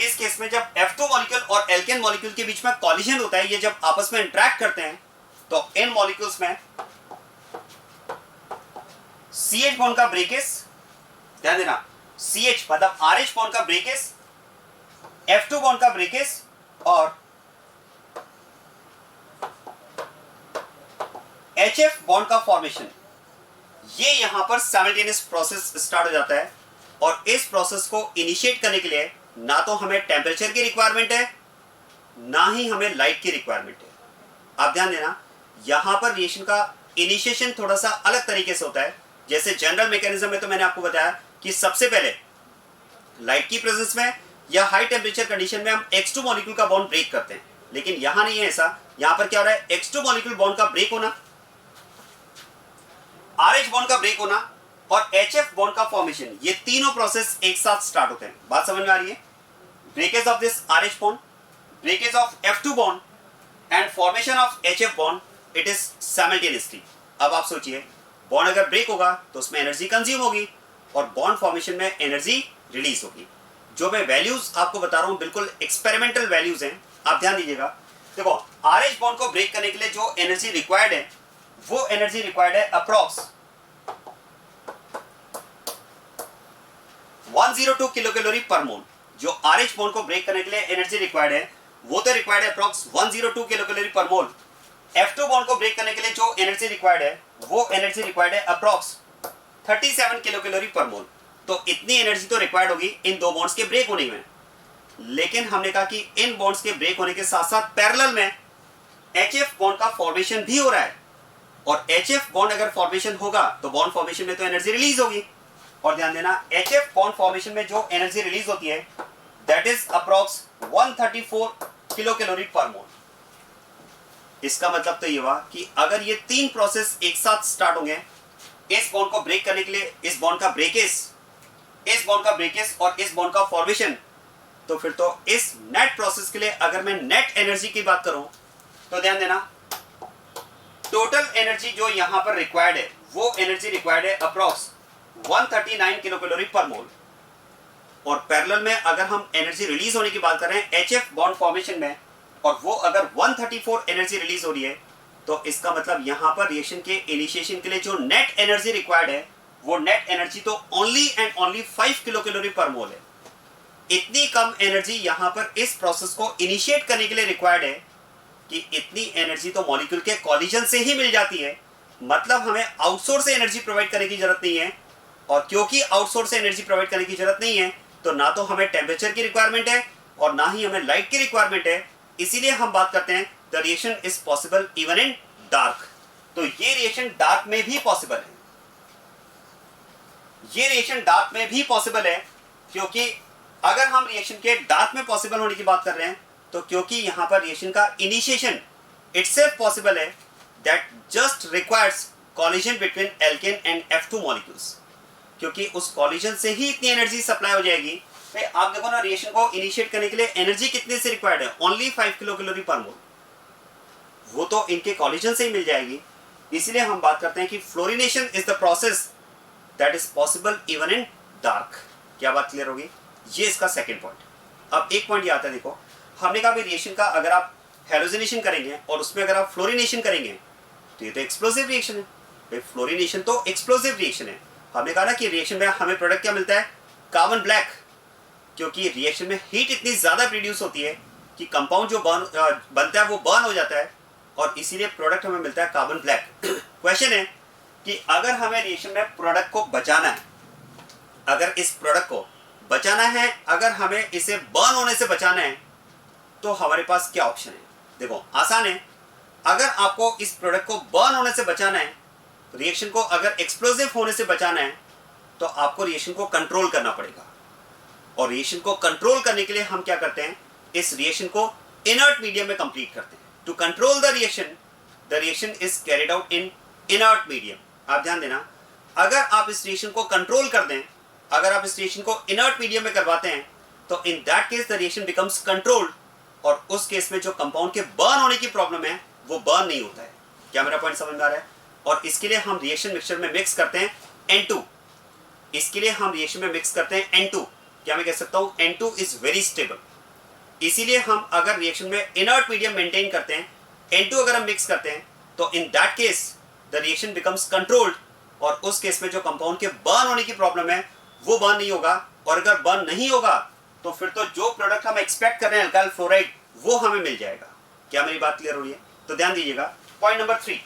इस केस में जब F2 मॉलिक्यूल और एल्केन मॉलिक्यूल के बीच में कॉलिजन होता है, ये जब आपस में इंटरेक्ट करते हैं तो इन मॉलिक्यूल्स में CH बॉन्ड का ब्रेकेज, ध्यान देना, CH मतलब RH बॉन्ड का ब्रेकेज, F2 बॉन्ड का ब्रेकेज और HF बॉन्ड का फॉर्मेशन, ये यहां पर साइमल्टेनियस प्रोसेस स्टार्ट हो जाता है। और इस प्रोसेस को इनिशिएट करने के लिए ना तो हमें टेम्परेचर की रिक्वायरमेंट है ना ही हमें लाइट की रिक्वायरमेंट है। आप ध्यान देना, यहां पर रिएक्शन का इनिशिएशन थोड़ा सा अलग तरीके से होता है। जैसे जनरल मैकेनिज्म में तो मैंने आपको बताया कि सबसे पहले लाइट की प्रेजेंस में या हाई टेम्परेचर कंडीशन में हम X2 मॉलिक्यूल का बॉन्ड ब्रेक करते हैं, लेकिन यहां नहीं है ऐसा। यहां पर क्या हो रहा है, X2 मॉलिक्यूल बॉन्ड का ब्रेक होना, RH बॉन्ड का ब्रेक होना और HF बॉन्ड का फॉर्मेशन, ये तीनों प्रोसेस एक साथ स्टार्ट होते हैं। बात समझ में आ रही है? Breakage of this RH bond, breakage of F2 bond and formation of HF bond, it is simultaneously. अब आप सोचिए, बॉन्ड अगर ब्रेक होगा तो उसमें एनर्जी कंज्यूम होगी और बॉन्ड फॉर्मेशन में एनर्जी रिलीज होगी। जो मैं वैल्यूज आपको बता रहा हूं बिल्कुल एक्सपेरिमेंटल वैल्यूज हैं, आप ध्यान दीजिएगा। देखो, RH बॉन्ड को ब्रेक करने के लिए जो एनर्जी रिक्वायर्ड है वो एनर्जी रिक्वायर्ड है अप्रॉक्स 102 किलो कैलोरी पर मोल। जो RH बॉन्ड को ब्रेक करने के लिए एनर्जी रिक्वायर्ड है वो तो रिक्वायर्ड है अप्रॉक्स 102 किलो कैलोरी पर मोल। F2 बॉन्ड को ब्रेक करने के लिए जो एनर्जी रिक्वायर्ड है वो एनर्जी रिक्वायर्ड है अप्रॉक्स 37 किलो कैलोरी पर मोल। तो इतनी एनर्जी तो रिक्वायर्ड होगी इन दो बॉन्ड्स के ब्रेक होने में। लेकिन हमने कहा कि इन बॉन्ड्स के ब्रेक होने के साथ साथ पैरेलल में HF बॉन्ड का फॉर्मेशन भी हो रहा है, और HF बॉन्ड अगर फॉर्मेशन होगा तो बॉन्ड फॉर्मेशन में तो एनर्जी रिलीज होगी। और ध्यान देना, HF बॉन्ड फॉर्मेशन में जो एनर्जी रिलीज होती है that is approx 134 kilo calorie पर मोल। इसका मतलब तो ये हुआ कि अगर ये तीन प्रोसेस एक साथ स्टार्ट होंगे, इस बॉन्ड को ब्रेक करने के लिए इस बॉन्ड का ब्रेकेज, इस बॉन्ड का ब्रेकेज और इस बॉन्ड का फॉर्मेशन, तो फिर तो इस नेट प्रोसेस के लिए अगर मैं नेट एनर्जी की बात करूं तो ध्यान देना, टोटल एनर्जी जो यहां पर रिक्वायर्ड है वो एनर्जी रिक्वायर्ड है अप्रॉक्स 139 किलो कैलोरी पर मोल। और पैरेलल में अगर हम एनर्जी रिलीज होने की बात कर रहे हैं HF बॉन्ड फॉर्मेशन में, और वो अगर 134 एनर्जी रिलीज हो रही है, तो इसका मतलब यहाँ पर रिएक्शन के इनिशिएशन के लिए जो नेट एनर्जी रिक्वायर्ड है वो नेट एनर्जी तो only and only 5 kilo calorie पर मोल है। इतनी कम एनर्जी यहाँ पर इस प्रोसेस को इनिशिएट करने के लिए रिक्वायर्ड है कि इतनी एनर्जी तो मॉलिक्यूल के कॉलिजन से ही मिल जाती है। मतलब हमें आउटसोर्स से एनर्जी प्रोवाइड करने की जरूरत नहीं है, और क्योंकि आउटसोर्स से एनर्जी प्रोवाइड करने की जरूरत नहीं है तो ना तो हमें टेम्परेचर की रिक्वायरमेंट है और ना ही हमें लाइट की रिक्वायरमेंट है। इसीलिए हम बात करते हैं the reaction is possible even in dark. तो ये रिएक्शन डार्क में भी पॉसिबल है, ये रिएक्शन डार्क में भी पॉसिबल है। क्योंकि अगर हम रिएक्शन के डार्क में पॉसिबल होने की बात कर रहे हैं तो क्योंकि यहां पर रिएक्शन का इनिशिएशन इटसेल्फ पॉसिबल है, that just requires collision between alkene and F2 molecules. क्योंकि उस कॉलिजन से ही इतनी एनर्जी सप्लाई हो जाएगी। भाई आप देखो ना, रिएक्शन को इनिशिएट करने के लिए एनर्जी कितने से रिक्वायर्ड है? ओनली 5 किलो कैलोरी पर मोल। वो तो इनके कॉलिजन से ही मिल जाएगी। इसलिए हम बात करते हैं कि fluorination is the process that is possible even in dark. क्या बात क्लियर होगी? ये इसका सेकंड पॉइंट। अब एक पॉइंट ये आता है, देखो हमने कहा रिएक्शन का अगर आप हेलोजिनेशन करेंगे और उसमें अगर आप फ्लोरिनेशन करेंगे तो ये तो एक्सप्लोसिव रिएक्शन है। भाई फ्लोरिनेशन तो एक्सप्लोसिव रिएक्शन है। हमने कहा ना कि रिएक्शन में हमें प्रोडक्ट क्या मिलता है? Carbon black. क्योंकि रिएक्शन में हीट इतनी ज्यादा प्रोड्यूस होती है कि कंपाउंड जो बनता है वो बर्न हो जाता है, और इसीलिए प्रोडक्ट हमें मिलता है कार्बन ब्लैक। क्वेश्चन है कि अगर हमें रिएक्शन में प्रोडक्ट को बचाना है, अगर इस प्रोडक्ट को बचाना है, अगर हमें इसे बर्न होने से बचाना है, तो हमारे पास क्या ऑप्शन है? देखो आसान है। अगर आपको इस प्रोडक्ट को बर्न होने से बचाना है, रिएक्शन को अगर एक्सप्लोसिव होने से बचाना है, तो आपको रिएक्शन को कंट्रोल करना पड़ेगा। और रिएक्शन को कंट्रोल करने के लिए हम क्या करते हैं? इस रिएक्शन को इनर्ट मीडियम में कंप्लीट करते हैं। To control the reaction is carried out in inert medium. आप ध्यान देना, अगर आप इस रिएक्शन को कंट्रोल कर दें, अगर आप इस रिएक्शन को इनर्ट मीडियम में करवाते हैं, तो in that case the reaction becomes controlled, और उस केस में जो कंपाउंड के बर्न होने की प्रॉब्लम है वो बर्न नहीं होता है। क्या मेरा पॉइंट समझ में आ रहा है? और इसके लिए हम रिएक्शन मिक्सचर में मिक्स करते हैं N2। इसके लिए हम रिएक्शन में मिक्स करते हैं N2। क्या मैं कह सकता हूं? N2 is very stable. इसीलिए हम अगर रिएक्शन में इनर्ट मीडियम मेंटेन करते हैं, N2 अगर हम मिक्स करते हैं, तो in that case the reaction becomes controlled, और उस केस में जो कंपाउंड के बर्न होने की प्रॉब्लम है वो बर्न नहीं होगा। और अगर बर्न नहीं होगा तो फिर तो जो प्रोडक्ट हम एक्सपेक्ट कर रहे हैं अल्काइल फ्लोराइड, वो हमें मिल जाएगा। क्या मेरी बात क्लियर हो रही है? तो ध्यान दीजिएगा। पॉइंट नंबर 3,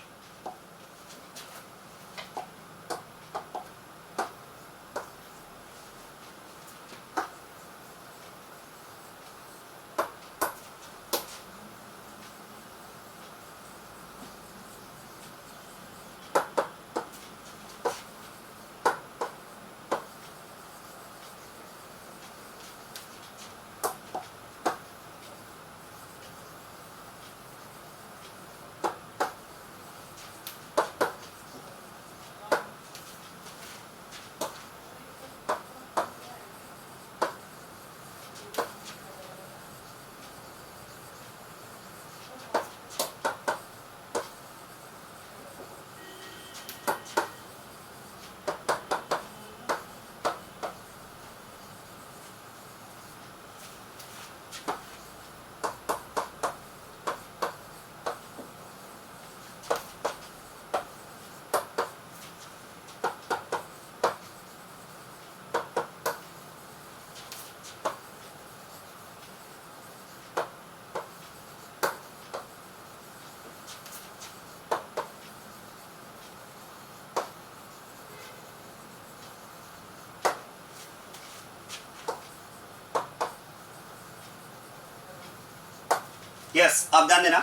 यस अब ध्यान देना।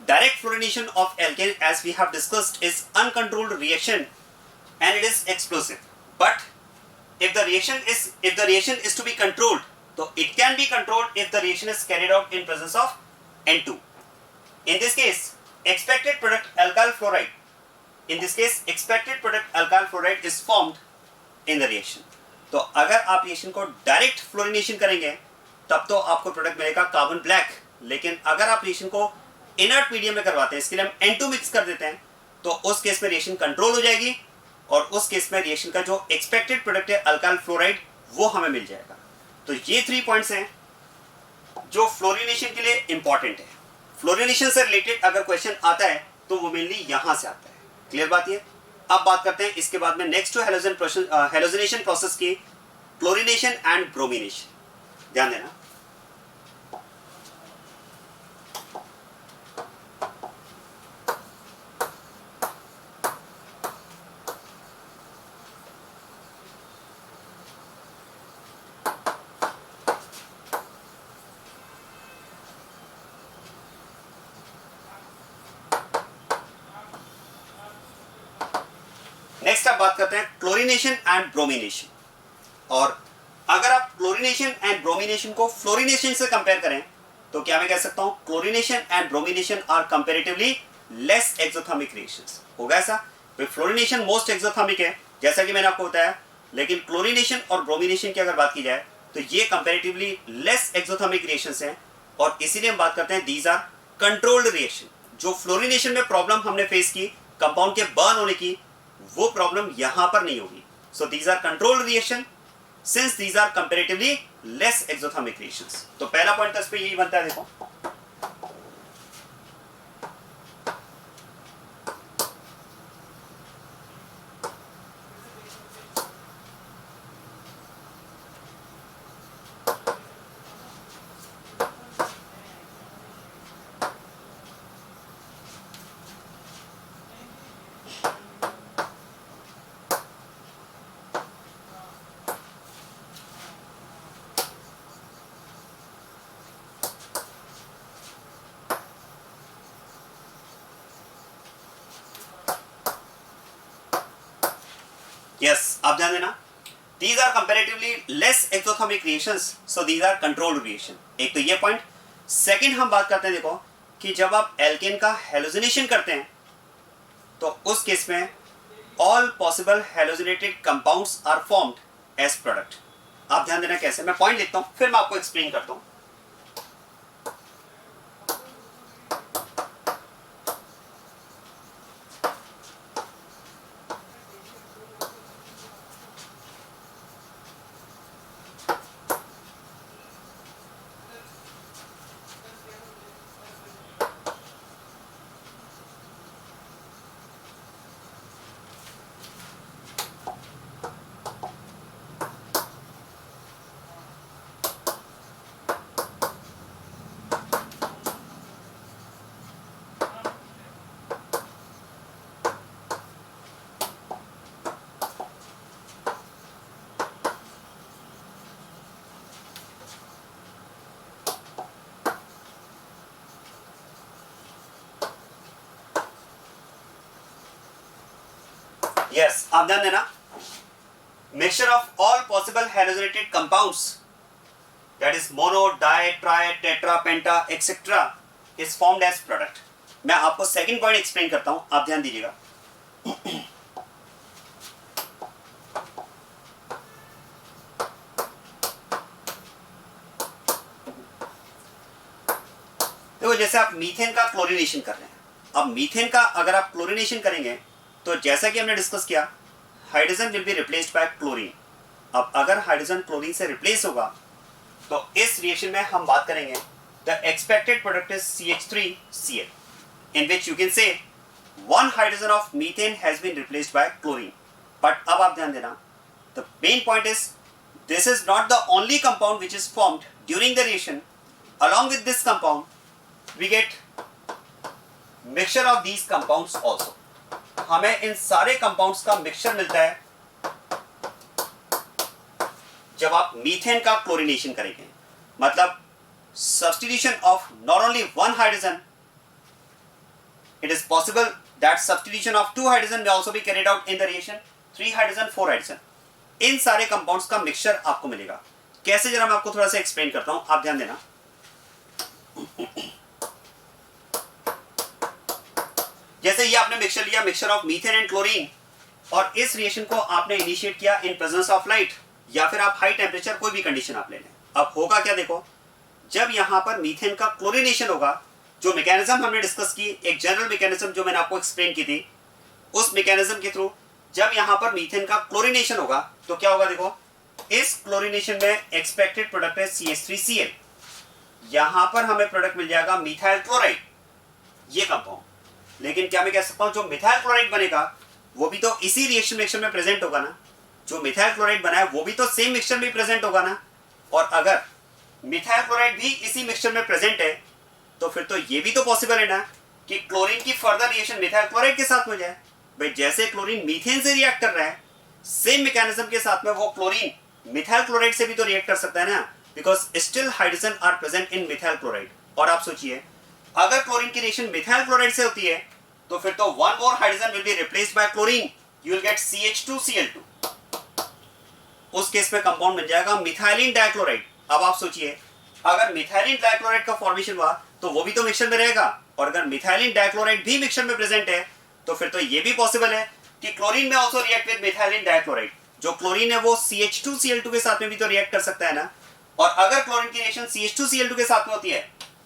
Direct fluorination of alkane, as we have discussed, is uncontrolled reaction and it is explosive. But if the reaction is to be controlled, so it can be controlled if the reaction is carried out in presence of N2. In this case, expected product alkyl fluoride. In this case, expected product alkyl fluoride is formed in the reaction. तो अगर आप reaction को direct fluorination करेंगे तब तो आपको product मिलेगा carbon black. लेकिन अगर आप रिएक्शन को इनर्ट मीडियम में करवाते हैं, इसके लिए हम N2 मिक्स कर देते हैं, तो उस केस में रिएक्शन कंट्रोल हो जाएगी और उस केस में रिएक्शन का जो एक्सपेक्टेड प्रोडक्ट है अल्काइल फ्लोराइड वो हमें मिल जाएगा। तो ये 3 पॉइंट्स हैं जो फ्लोरिनेशन के लिए इंपॉर्टेंट है। फ्लोरिनेशन से रिलेटेड अगर क्वेश्चन आता है तो वो मेनली यहां से आता है। क्लियर बात ये। अब बात करते हैं इसके बाद में नेक्स्ट टू हेलोजिनेशन प्रोसेस की, क्लोरीनेशन एंड ब्रोमिनेशन। ध्यान देना। नेक्स्ट आप बात करते हैं क्लोरीनेशन एंड ब्रोमिनेशन। और अगर आप क्लोरीनेशन एंड ब्रोमिनेशन को फ्लोरिनेशन से कंपेयर करें तो क्या मैं कह सकता हूं chlorination and bromination are comparatively less exothermic reactions. होगा ऐसा? फ्लोरिनेशन मोस्ट एक्सोथर्मिक है जैसा कि मैंने आपको बताया, लेकिन क्लोरीनेशन और ब्रोमिनेशन की अगर बात की जाए तो ये कंपैरेटिवली लेस एक्सोथर्मिक रिएक्शंस हैं और इसीलिए हम बात करते हैं दीज आर कंट्रोल्ड रिएक्शन। जो फ्लोरिनेशन में प्रॉब्लम हमने फेस की कंपाउंड के बर्न होने की, वो प्रॉब्लम यहां पर नहीं होगी। So these are controlled reaction since these are comparatively less exothermic reactions. तो पहला पॉइंट इस पे यही बनता है। देखो यस, आप ध्यान देना। These are comparatively less exothermic reactions, so these are controlled reaction। एक तो ये पॉइंट। सेकंड हम बात करते हैं, देखो कि जब आप एल्केन का हेलोजिनेशन करते हैं तो उस केस में all possible halogenated compounds are formed as product। आप ध्यान देना कैसे, मैं पॉइंट लिखता हूं फिर मैं आपको एक्सप्लेन करता हूं। Yes, आप ध्यान देना। Mixture of all possible halogenated compounds, that is mono, di, tri, tetra, penta, etc. is formed as product। मैं आपको सेकंड पॉइंट एक्सप्लेन करता हूं, आप ध्यान दीजिएगा। देखो जैसे आप मीथेन का क्लोरीनेशन कर रहे हैं, अब मीथेन का अगर आप क्लोरीनेशन करेंगे तो जैसा कि हमने डिस्कस किया hydrogen will be replaced by chlorine. अब अगर हाइड्रोजन क्लोरीन से रिप्लेस होगा तो इस रिएक्शन में हम बात करेंगे the expected product is CH3Cl in which you can say one hydrogen of methane has been replaced by chlorine. But अब आप ध्यान देना, the main point is this is not the only compound which is formed during the reaction. Along with this compound we get mixture of these compounds also. हमें इन सारे compounds का mixture मिलता है जब आप मीथेन का क्लोरीनेशन करेंगे। मतलब substitution of not only one hydrogen, it is possible that substitution of two hydrogen may also be carried out in the reaction, 3 hydrogen 4 hydrogen. इन सारे कंपाउंड्स का मिक्सचर आपको मिलेगा। कैसे, जरा मैं आपको थोड़ा सा एक्सप्लेन करता हूं, आप ध्यान देना। जैसे ये आपने मिक्सचर लिया, mixture of methane and chlorine, और इस रिएक्शन को आपने इनिशिएट किया इन प्रेजेंस ऑफ लाइट या फिर आप हाई टेम्परेचर, कोई भी कंडीशन आप ले लें। अब होगा क्या, देखो जब यहां पर मीथेन का क्लोरीनेशन होगा, जो मैकेनिज्म हमने डिस्कस की, एक जनरल मैकेनिज्म जो मैंने आपको एक्सप्लेन की थी, उस मैकेनिज्म के थ्रू जब यहां पर मीथेन का क्लोरीनेशन होगा तो क्या होगा, देखो इस क्लोरीनेशन में एक्सपेक्टेड प्रोडक्ट है CH3Cl। यहां पर हमें प्रोडक्ट मिल जाएगा मिथाइल क्लोराइड। ये कंपाउंड। लेकिन क्या मैं कह सकता हूँ जो मिथाइल क्लोराइड बनेगा वो भी तो इसी रिएक्शन मिक्सचर में प्रेजेंट होगा ना, जो मिथाइल क्लोराइड बना है वो भी तो सेम मिक्सचर में प्रेजेंट होगा ना। और अगर मिथाइल क्लोराइड भी इसी मिक्सचर में प्रेजेंट है तो फिर तो ये भी तो पॉसिबल है ना कि क्लोरीन की फर्दर रिएक्शन मिथाइल क्लोराइड के साथ हो जाए। भाई जैसे क्लोरीन मीथेन से रिएक्ट कर रहा है सेम मैकेनिज्म के साथ में वो क्लोरीन मिथाइल क्लोराइड से भी तो रिएक्ट कर सकता है ना, because still hydrogen are present in methyl chloride. और आप सोचिए अगर क्लोरीन की रिएक्शन मिथाइल क्लोराइड से होती है तो फिर तो one more hydrogen will be replaced by chlorine, you will get CH2Cl2। उस केस में कंपाउंड बन जाएगा मिथाइलिन डाइक्लोराइड। अब आप सोचिए अगर मिथाइलिन डाइक्लोराइड का फॉर्मेशन हुआ तो वो भी तो मिक्सचर में रहेगा, और अगर मिथाइलिन डाइक्लोराइड भी मिक्सचर में प्रेजेंट है तो फिर तो ये भी पॉसिबल है कि क्लोरीन में also react with methylene dichloride. जो क्लोरीन है वो CH2Cl2 के साथ में भी तो रिएक्ट कर सकता है ना। और अगर क्लोरीन की रिएक्शन CH2Cl2 के साथ में होती है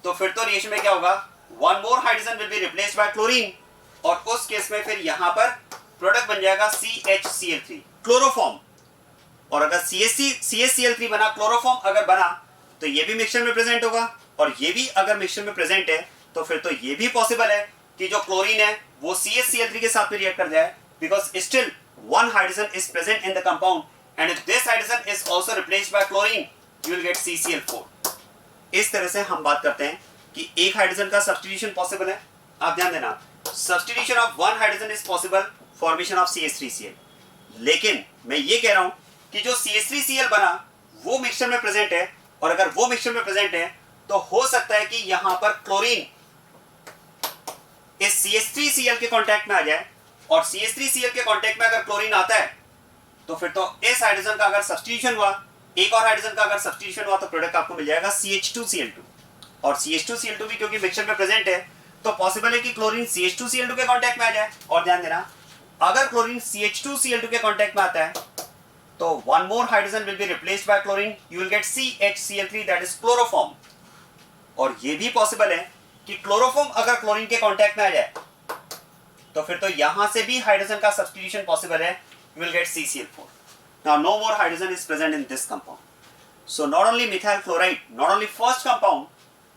तो फिर तो रिएक्शन में क्या होगा, one more hydrogen will be replaced by chlorine, और उस केस में फिर यहां पर प्रोडक्ट बन जाएगा CHCl3 क्लोरोफॉर्म। और अगर CHCl3 बना, क्लोरोफॉर्म अगर बना तो ये भी मिक्सचर में प्रेजेंट होगा, और ये भी अगर मिक्सचर में प्रेजेंट है तो फिर तो ये भी पॉसिबल है कि जो क्लोरीन है वो CHCl3 के साथ में रिएक्ट कर जाए, because still one hydrogen is present in the compound, and if this hydrogen is also replaced by chlorine you will get CCl4। इस तरह से हम बात करते हैं कि एक हाइड्रोजन का सब्स्टिट्यूशन पॉसिबल है। आप ध्यान देना, substitution of one hydrogen is possible, formation of CH3Cl। लेकिन मैं ये कह रहा हूं कि जो CH3Cl बना वो मिक्सचर में प्रेजेंट है, और अगर वो मिक्सचर में प्रेजेंट है तो हो सकता है कि यहां पर क्लोरीन इस CH3Cl के कांटेक्ट में आ जाए, और CH3Cl के कांटेक्ट में अगर क्लोरीन आता है तो फिर तो इस हाइड्रोजन का अगर सब्स्टिट्यूशन हुआ, एक और हाइड्रोजन का अगर सब्स्टिट्यूशन हुआ तो प्रोडक्ट आपको मिल जाएगा CH2Cl2। और CH2Cl2 भी क्योंकि मिक्सचर में प्रेजेंट है तो पॉसिबल है कि क्लोरीन CH2Cl2 के कांटेक्ट में आ जाए। और ध्यान देना, अगर क्लोरीन CH2Cl2 के कांटेक्ट में आता है तो one more hydrogen will be replaced by chlorine, you will get CHCl3 that is chloroform. और ये भी पॉसिबल है कि क्लोरोफॉर्म अगर क्लोरीन के कांटेक्ट में आ जाए तो फिर तो यहां से भी हाइड्रोजन का सब्स्टिट्यूशन पॉसिबल है, you will get CCl4। Now no more hydrogen is present in this compound. So not only methyl chloride, not only first compound,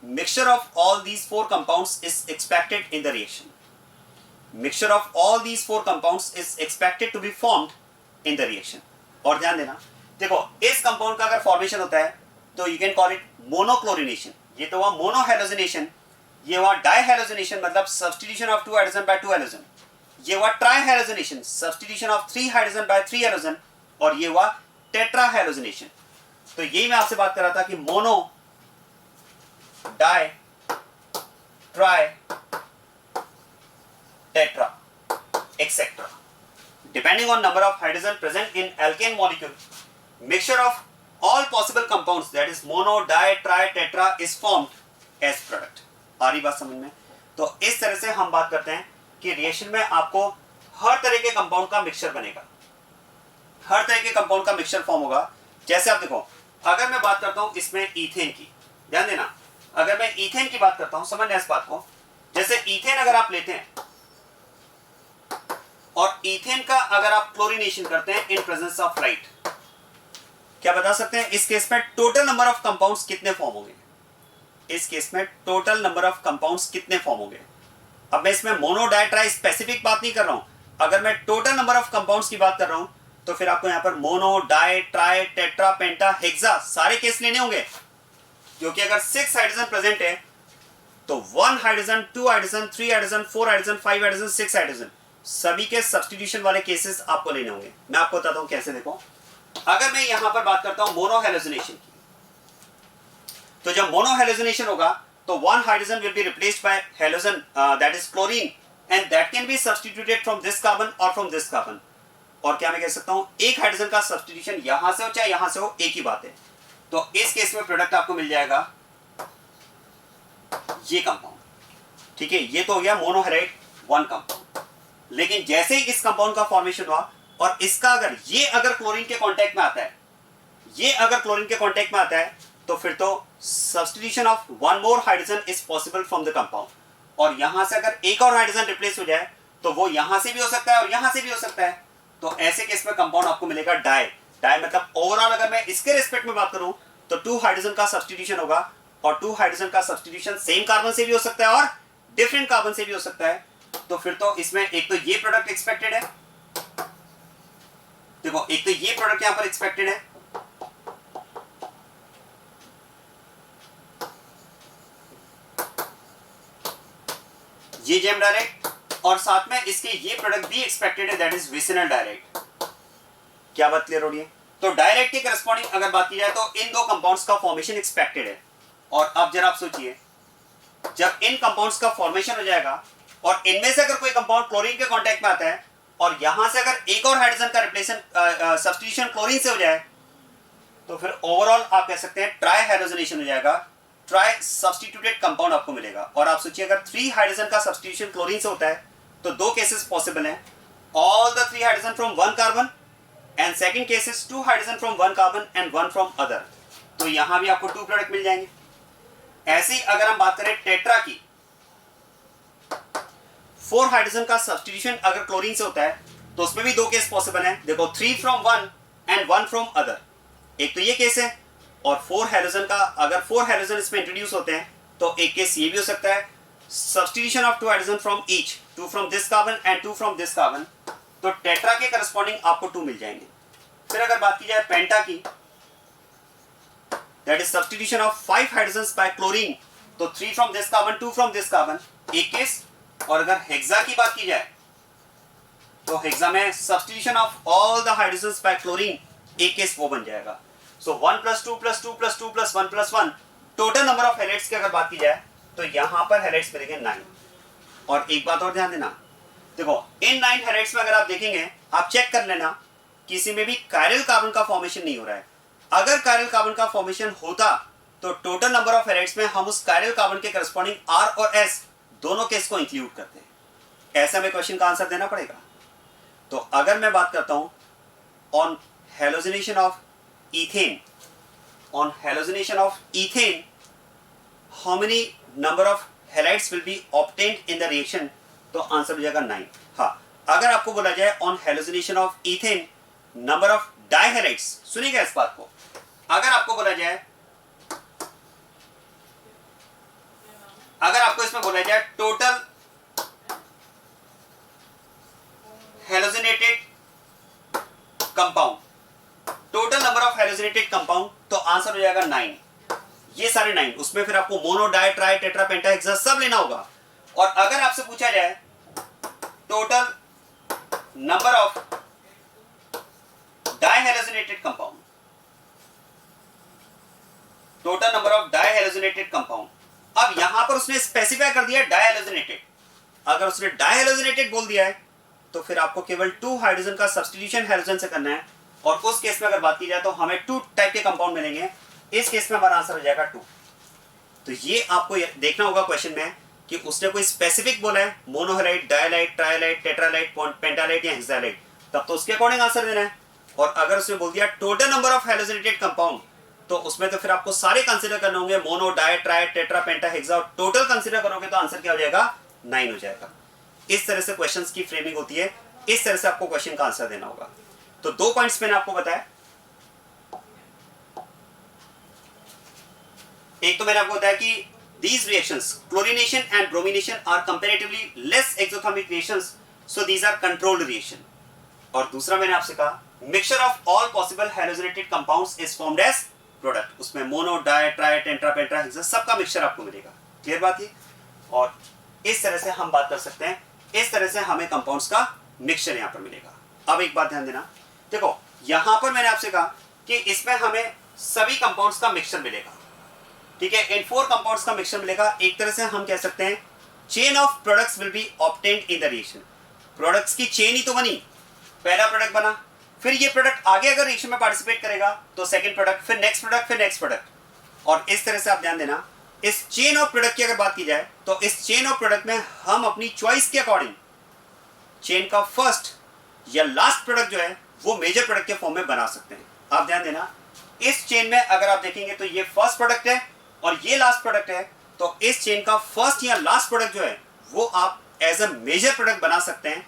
mixture of all these four compounds is expected in the reaction. Mixture of all these four compounds is expected to be formed in the reaction. और ध्यान देना, देखो इस compound का अगर formation होता है तो you can call it monochlorogenation। ये तो हुआ मोनोहैलोजिनेशन, ये हुआ डाइहैलोजिनेशन मतलब substitution of two hydrogen by two hydrogen, ये हुआ trihalogenation substitution of three hydrogen by three hydrogen, और ये हुआ टेट्राहैलोजिनेशन। तो यही मैं आपसे बात कर रहा था कि mono, di, tri, tetra etcetera, depending on number of hydrogen present in alkane molecule, mixture of all possible compounds that is mono, di, tri, tetra is formed as product। आ रही बात समझ में? तो इस तरह से हम बात करते हैं कि रिएक्शन में आपको हर तरह के कंपाउंड का मिक्सचर बनेगा, हर तरह के कंपाउंड का मिक्सचर फॉर्म होगा। जैसे आप देखो, अगर मैं बात करता हूं इसमें ईथेन की, ध्यान देना, अगर मैं ईथेन की बात करता हूं, समझना इस बात को, जैसे ईथेन अगर आप लेते हैं और ईथेन का अगर आप क्लोरीनेशन करते हैं इन प्रेजेंस ऑफ लाइट, क्या बता सकते हैं इस केस में टोटल नंबर ऑफ कंपाउंड्स कितने फॉर्म होंगे? इस केस में टोटल नंबर ऑफ कंपाउंड्स कितने फॉर्म होंगे? अब मैं इसमें मोनो, डाई, ट्राई स्पेसिफिक बात नहीं कर रहा हूं। अगर मैं टोटल नंबर ऑफ कंपाउंड्स की बात कर रहा हूं तो फिर आपको यहां पर mono, di, tri, tetra, penta, hexa सारे केस लेने होंगे, क्योंकि अगर 6 हाइड्रोजन प्रेजेंट है तो 1 hydrogen, 2 hydrogen, 3 hydrogen, 4 hydrogen, 5 hydrogen, 6 hydrogen, सभी के सब्स्टिट्यूशन वाले केसेस आपको लेने होंगे। मैं आपको बताता हूं कैसे। देखो, अगर मैं यहां पर बात करता हूं मोनोहैलोजिनेशन की, तो जब मोनोहैलोजिनेशन होगा तो one hydrogen will be replaced by halogen that is chlorine, and that can be substituted from this carbon और फ्रॉम दिस कार्बन। और क्या मैं कह सकता हूं, एक हाइड्रोजन का सब्स्टिट्यूशन यहां से हो चाहे यहां से हो, एक ही बात है। तो इस केस में प्रोडक्ट आपको मिल जाएगा ये कंपाउंड। ठीक है, ये तो हो गया मोनोहैलाइड वन कंपाउंड। लेकिन जैसे ही इस कंपाउंड का फॉर्मेशन हुआ और इसका अगर क्लोरीन के कांटेक्ट में आता है, ये अगर क्लोरीन के कांटेक्ट में आता है तो फिर तो substitution of one more hydrogen is possible from the compound. और यहां से अगर एक और हाइड्रोजन रिप्लेस हो जाए तो वो यहां से भी हो सकता है और यहां से भी हो सकता है। तो ऐसे केस में कंपाउंड आपको मिलेगा डाई। डाई मतलब ओवरऑल अगर मैं इसके रिस्पेक्ट में बात करूं तो 2 हाइड्रोजन का सब्स्टिट्यूशन होगा, और 2 हाइड्रोजन का सब्स्टिट्यूशन सेम कार्बन से भी हो सकता है और डिफरेंट कार्बन से भी हो सकता है। तो फिर तो इसमें एक तो ये प्रोडक्ट एक्सपेक्टेड है, देखो एक तो ये प्रोडक्ट यहां पर एक्सपेक्टेड है, ये जेम डायरेक्ट, और साथ में इसके ये प्रोडक्ट भी एक्सपेक्टेड है, दैट इज विसिनल डायरेक्ट। क्या बात क्लियर हो रही है? तो डायरेक्ट के करस्पॉन्डिंग अगर बात की जाए तो इन दो कंपाउंड्स का फॉर्मेशन एक्सपेक्टेड है। और अब जरा आप सोचिए, जब इन कंपाउंड्स का फॉर्मेशन हो जाएगा और इनमें से अगर कोई कंपाउंड क्लोरीन के कांटेक्ट में आता है और यहां से अगर एक और हाइड्रोजन का रिप्लेसन सब्स्टिट्यूशन क्लोरीन से हो जाए, तो फिर ओवरऑल आप कह सकते हैं ट्राई हाइड्रोजनेशन हो जाएगा, ट्राई सब्स्टिट्यूटेड कंपाउंड आपको मिलेगा। और आप सोचिए अगर 3 हाइड्रोजन का सब्स्टिट्यूशन क्लोरीन से होता है तो दो केसेस पॉसिबल हैं, all the 3 hydrogen from 1 carbon, and second case is 2 hydrogen from 1 carbon and 1 from other. तो यहां भी आपको 2 प्रोडक्ट मिल जाएंगे। ऐसे ही अगर हम बात करें टेट्रा की, 4 हाइड्रोजन का सब्स्टिट्यूशन अगर क्लोरीन से होता है तो उसमें भी 2 केस पॉसिबल हैं, देखो 3 फ्रॉम 1 एंड 1 फ्रॉम अदर। एक तो ये केस है, और 4 हाइड्रोजन का अगर 4 हाइड्रोजन इसमें इंट्रोड्यूस होते हैं तो एक केस ये भी हो सकता है, substitution of 2 hydrogen from each, 2 from this carbon and 2 from this carbon. तो टेट्रा के करस्पॉन्डिंग आपको 2 मिल जाएंगे। फिर अगर बात की जाए पेंटा की, that is substitution of 5 hydrogen bye chlorine, तो 3 from this carbon 2 from this carbon, एक केस। और अगर हेक्सा की बात की जाए तो हेक्सा में substitution of all the hydrogen bye chlorine, एक केस वो बन जाएगा। सो 1 + 2 + 2 + 2 + 1 + 1, टोटल नंबर ऑफ हैलाइड्स की अगर बात की जाए तो यहां पर हैलाइड्स मिलेंगे 9। और एक बात और ध्यान देना, देखो इन 9 हैलाइड्स में अगर आप देखेंगे, आप चेक कर लेना, किसी में भी कायरल कार्बन का फॉर्मेशन नहीं हो रहा है। अगर कायरल कार्बन का फॉर्मेशन होता तो टोटल नंबर ऑफ हैलाइड्स में हम उस कायरल कार्बन के करस्पॉन्डिंग R और S दोनों केस को इंक्लूड करते हैं। ऐसा में क्वेश्चन का आंसर देना पड़ेगा। तो अगर मैं बात करता हूं on halogenation of ethane, on halogenation of ethane, how many number of halides will be obtained in the reaction? तो आंसर हो जाएगा 9। हाँ, अगर आपको बोला जाए on halogenation of ethane number of dihalides, सुनिएगा इस बात को, अगर आपको बोला जाए, अगर आपको इसमें बोला जाए total halogenated compound, total number of halogenated compound, तो आंसर हो जाएगा 9। ये सारे 9, उसमें फिर आपको mono, di, tri, tetra, penta, hexa सब लेना होगा। और अगर आपसे पूछा जाए total number of dihalogenated compound, total number of dihalogenated compound, अब यहां पर उसने स्पेसिफाई कर दिया डाइहेलोजिनेटेड। अगर उसने डाइहेलोजिनेटेड बोल दिया है तो फिर आपको केवल 2 हाइड्रोजन का सब्स्टिट्यूशन हाइड्रोजन से करना है, और उस केस में अगर बात की जाए तो हमें 2 टाइप के कंपाउंड मिलेंगे। इस केस में हमारा आंसर हो जाएगा 2। तो ये आपको देखना होगा क्वेश्चन में कि उसने कोई स्पेसिफिक बोला है, मोनोहैलाइड, डायलाइड, ट्राइलाइड, टेट्रालाइड, पेंटालाइड या हेक्सालाइड, तब तो उसके अकॉर्डिंग आंसर देना है। और अगर उसने बोल दिया total number of halogenated compound, तो उसमें तो फिर आपको सारे कंसीडर करने होंगे, mono, di, tri, tetra, penta, hexa, और टोटल कंसीडर करोगे तो आंसर क्या हो जाएगा? 9 हो जाएगा। इस तरह से क्वेश्चंस की फ्रेमिंग होती है, इस तरह से आपको क्वेश्चन का आंसर देना होगा। तो 2 पॉइंट्स मैंने आपको बताया। एक तो मैंने आपको बताया कि these reactions, chlorination and bromination, are comparatively less exothermic reactions, so these are controlled reaction. और दूसरा मैंने आपसे कहा mixture of all possible halogenated compounds is formed as product. उसमें mono, di, tri, tetra, penta, hexa सबका mixture आपको मिलेगा। Clear बात है? और इस तरह से हम बात कर सकते हैं, इस तरह से हमें कंपाउंड्स का मिक्सचर यहां पर मिलेगा। अब एक बात ध्यान देना, देखो यहां पर मैंने आपसे कहा कि इसमें हमें सभी कंपाउंड्स का मिक्सचर मिलेगा, ठीक है, इन 4 कंपाउंड्स का मिक्सचर मिलेगा। एक तरह से हम कह सकते हैं chain of products will be obtained in the reaction. Products की चेन ही तो बनी, पहला प्रोडक्ट बना, फिर ये प्रोडक्ट आगे अगर रिएक्शन में पार्टिसिपेट करेगा तो सेकंड प्रोडक्ट, फिर नेक्स्ट प्रोडक्ट, फिर नेक्स्ट प्रोडक्ट। और इस तरह से आप ध्यान देना, इस चेन ऑफ प्रोडक्ट की अगर बात की जाए तो इस चेन ऑफ प्रोडक्ट में हम अपनी चॉइस के अकॉर्डिंग चेन का फर्स्ट या लास्ट प्रोडक्ट जो है वो मेजर प्रोडक्ट के फॉर्म में बना सकते हैं। आप ध्यान देना, इस चेन में अगर आप देखेंगे तो ये फर्स्ट प्रोडक्ट है और ये लास्ट प्रोडक्ट है, तो इस चेन का फर्स्ट या लास्ट प्रोडक्ट जो है वो आप एज अ मेजर प्रोडक्ट बना सकते हैं।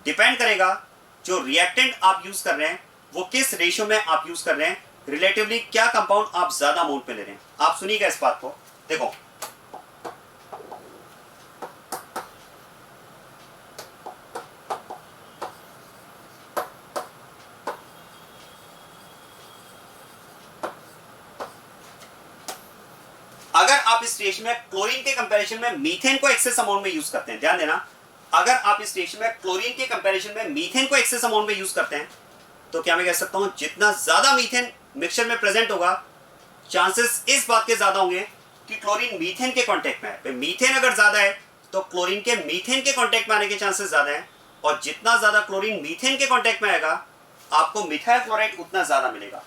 डिपेंड करेगा जो रिएक्टेंट आप यूज कर रहे हैं वो किस रेशियो में आप यूज कर रहे हैं, रिलेटिवली क्या कंपाउंड आप ज्यादा अमाउंट पे ले रहे हैं। आप सुनिएगा इस बात को, देखो आप इस रिएक्शन में क्लोरीन के कंपैरिजन में मीथेन को एक्सेस अमाउंट में यूज करते हैं, ध्यान देना, अगर आप इस रिएक्शन में क्लोरीन के कंपैरिजन में मीथेन को एक्सेस अमाउंट में यूज करते हैं तो क्या मैं कह सकता हूं जितना ज्यादा मीथेन मिक्सचर में प्रेजेंट होगा चांसेस इस बात के ज्यादा होंगे कि क्लोरीन मीथेन के कांटेक्ट में है। मीथेन अगर ज्यादा है तो क्लोरीन के मीथेन के कांटेक्ट में आने के चांसेस ज्यादा हैं, और जितना ज्यादा क्लोरीन मीथेन के कांटेक्ट में आएगा आपको मिथाइल क्लोराइड उतना ज्यादा मिलेगा।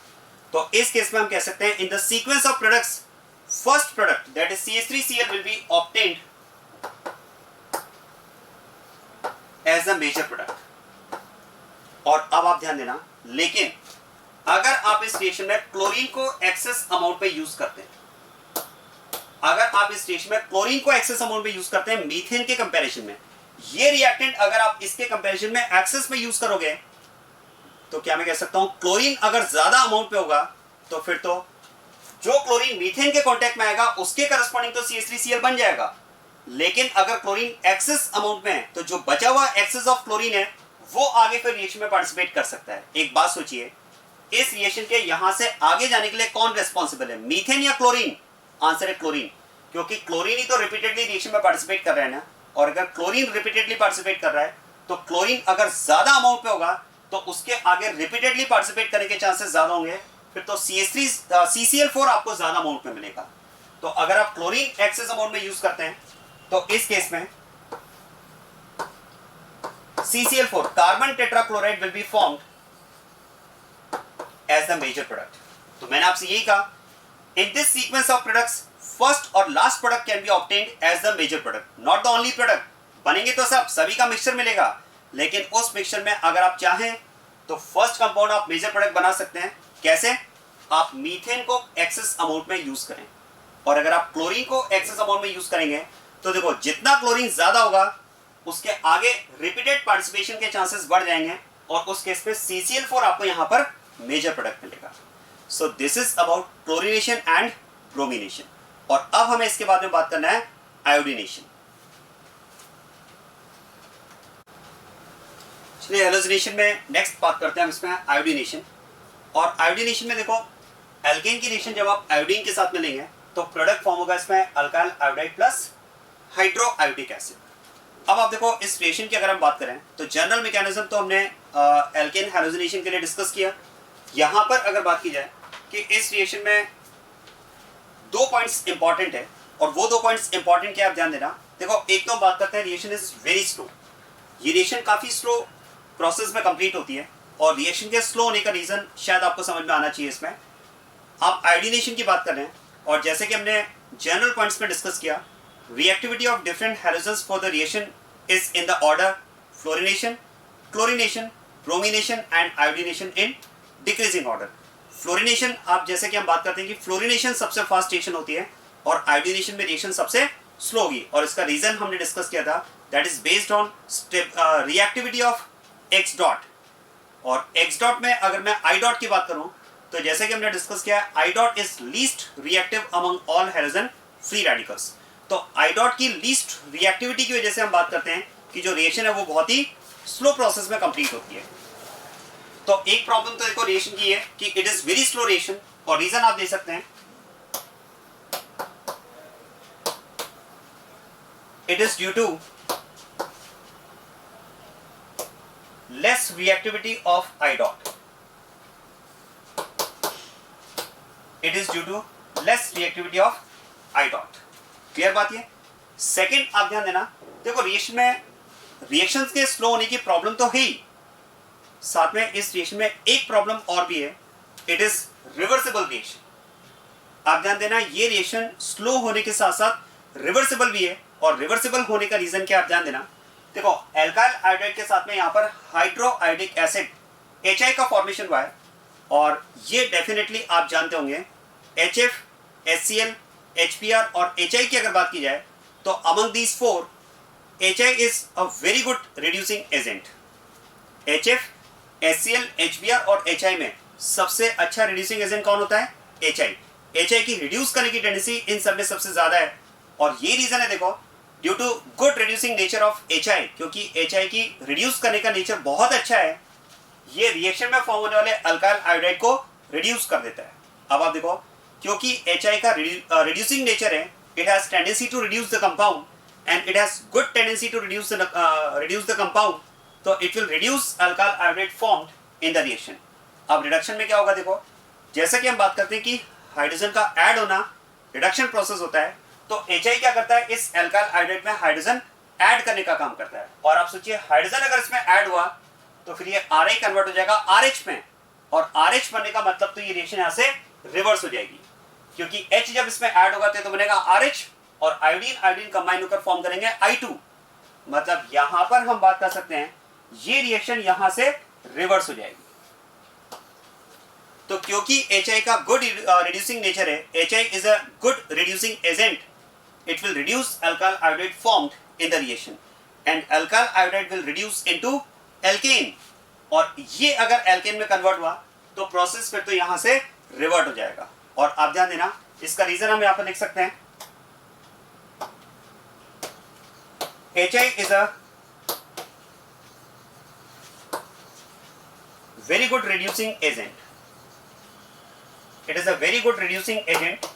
तो इस केस में हम कह सकते हैं in the sequence of products first product that is CH3Cl will be obtained as the major product. और अब आप ध्यान देना, लेकिन अगर आप इस रिएक्शन में क्लोरीन को एक्सेस अमाउंट पे यूज करते हैं, अगर आप इस रिएक्शन में क्लोरीन को एक्सेस अमाउंट में यूज करते हैं मीथेन के कंपैरिजन में, ये रिएक्टेंट अगर आप इसके कंपैरिजन में एक्सेस में यूज करोगे तो क्या मैं कह सकता हूं क्लोरीन अगर ज्यादा अमाउंट पे होगा तो फिर तो जो क्लोरीन मीथेन के कांटेक्ट में आएगा उसके करस्पॉन्डिंग तो CH3Cl बन जाएगा। लेकिन अगर क्लोरीन एक्सेस अमाउंट में है तो जो बचा हुआ एक्सेस ऑफ क्लोरीन है वो आगे फिर रिएक्शन में पार्टिसिपेट कर सकता है। एक बात सोचिए, इस रिएक्शन के यहां से आगे जाने के लिए कौन रेस्पॉन्सिबल है, मीथेन या क्लोरीन? आंसर है क्लोरीन, क्योंकि क्लोरीन ही तो रिपीटेडली रिएक्शन में पार्टिसिपेट कर रहा है ना। और अगर क्लोरीन रिपीटेडली पार्टिसिपेट कर रहा है तो क्लोरीन अगर ज्यादा अमाउंट पे होगा तो उसके आगे रिपीटेडली पार्टिसिपेट करने के चांसेस ज्यादा होंगे, फिर तो CH3CCl4 आपको ज्यादा अमाउंट में मिलेगा। तो अगर आप क्लोरीन एक्सेस अमाउंट में यूज करते हैं तो इस केस में CCl4 carbon tetrachloride will be formed as the major product. तो मैंने आपसे यही कहा, in this sequence of products first और last product can be obtained as the major product, not the only product. बनेंगे तो सब सभी का मिक्सचर मिलेगा, लेकिन उस मिक्सचर में अगर आप चाहें तो फर्स्ट कंपाउंड आप मेजर प्रोडक्ट बना सकते हैं। कैसे? आप मीथेन को एक्सेस अमाउंट में यूज करें, और अगर आप क्लोरीन को एक्सेस अमाउंट में यूज करेंगे तो देखो जितना क्लोरीन ज्यादा होगा उसके आगे रिपीटेड पार्टिसिपेशन के चांसेस बढ़ जाएंगे, और उस केस में CCl4 आपको यहां पर मेजर प्रोडक्ट मिलेगा। So this is about chlorination and bromination. और अब हमें इसके बाद में बात करना है आयोडीनेशन। चलिए हेलोजिनेशन में नेक्स्ट बात करते हैं हम इसमें आयोडीनेशन। और आयोडीनेशन में देखो एल्केन की रिएक्शन जब आप आयोडीन के साथ में लेंगे तो प्रोडक्ट फॉर्म होगा इसमें alkyl iodide plus hydroiodic acid. अब आप देखो इस रिएक्शन की अगर हम बात करें तो जनरल मैकेनिज्म तो हमने एल्केन हेलोजिनेशन के लिए डिस्कस किया। यहां पर अगर बात की जाए कि इस रिएक्शन में दो पॉइंट्स इंपॉर्टेंट है, और वो दो पॉइंट्स इंपॉर्टेंट क्या आप ध्यान देना। देखो एक तो हम बात करते हैं रिएक्शन इज वेरी स्लो, ये रिएक्शन काफी स्लो प्रोसेस में कंप्लीट होती है, और रिएक्शन के स्लो होने का रीजन शायद आपको समझ में आना चाहिए। इसमें आप आयोडीनेशन की बात कर रहे हैं, और जैसे कि हमने जनरल पॉइंट्स में डिस्कस किया, reactivity of different halogens for the reaction is in the order fluorination, chlorination, bromination and iodination in decreasing order. Fluorination आप जैसे कि हम बात करते हैं कि फ्लोरिनेशन सबसे फास्ट रिएक्शन होती है और आयोडीनेशन में रिएक्शन सबसे स्लो होगी, और इसका रीजन हमने डिस्कस किया था, that is based on reactivity of X dot. और X डॉट में अगर मैं I डॉट की बात करूं तो जैसे कि हमने डिस्कस किया, I dot is least reactive among all halogen free radicals. तो I डॉट की लीस्ट रिएक्टिविटी की वजह से हम बात करते हैं कि जो रिएक्शन है वो बहुत ही स्लो प्रोसेस में कंप्लीट होती है। तो एक प्रॉब्लम तो देखो रिएक्शन की है कि it is very slow reaction, और रीजन आप दे सकते हैं it is due to less reactivity of I dot. It is due to less reactivity of I dot. Clear बात ये। सेकंड आप ध्यान देना, देखो रिएक्शन में रिएक्शंस के स्लो होने की प्रॉब्लम तो है ही, साथ में इस रिएक्शन में एक प्रॉब्लम और भी है, इट इज रिवर्सिबल रिएक्शन। आप ध्यान देना, ये रिएक्शन स्लो होने के साथ साथ रिवर्सिबल भी है, और रिवर्सिबल होने का रीजन क्या आप ध्यान देना। देखो एल्काइल आयोडाइड के साथ में यहाँ पर हाइड्रोआयोडिक एसिड HI का फॉर्मेशन हुआ है, और ये डेफिनेटली आप जानते होंगे HF, HCl, HBr और HI की अगर बात की जाए तो among these four HI is a very good reducing agent। HF, HCl, HBr और HI में सबसे अच्छा रिड्यूसिंग एजेंट कौन होता है? HI। HI की रिड्यूस करने की टेंडेंसी इन सब में सबसे ज्यादा है, और ये रीजन है देखो due to good reducing nature of HI, क्योंकि HI की रिड्यूस करने का नेचर बहुत अच्छा है, ये रिएक्शन में फॉर्म होने वाले अल्काइल आयोडाइड को रिड्यूस कर देता है। अब आप देखो क्योंकि HI का रिड्यूसिंग नेचर है it has tendency to reduce the compound and it has good tendency to reduce the compound, so it will reduce alkyl iodide formed in the reaction. अब रिडक्शन में क्या होगा, देखो जैसा कि हम बात करते हैं कि हाइड्रोजन का ऐड होना रिडक्शन प्रोसेस होता है, तो HI क्या करता है, इस एल्काइल आयोडाइड में हाइड्रोजन ऐड करने का काम करता है। और आप सोचिए हाइड्रोजन अगर इसमें ऐड हुआ तो फिर ये Ra कन्वर्ट हो जाएगा RH में, और RH बनने का मतलब तो ये रिएक्शन यहाँ से रिवर्स हो जाएगी, क्योंकि H जब इसमें ऐड होगा तो बनेगा RH और आयोडीन आयोडीन कंबाइन होकर फॉर्म करेंगे I2। मतलब यहां पर हम बात कर सकते हैं ये रिएक्शन यहां से रिवर्स हो जाएगी। तो क्योंकि HI का गुड रिड्यूसिंग नेचर है, HI is a good reducing agent, it will reduce alkyl iodide formed in the reaction and alkyl iodide will reduce into alkane, और ये अगर alkane में कन्वर्ट हुआ तो प्रोसेस फिर तो यहां से रिवर्ट हो जाएगा। और आप ध्यान देना इसका रीजन हम यहां पर लिख सकते हैं, HI is a very good reducing agent. It is a very good reducing agent.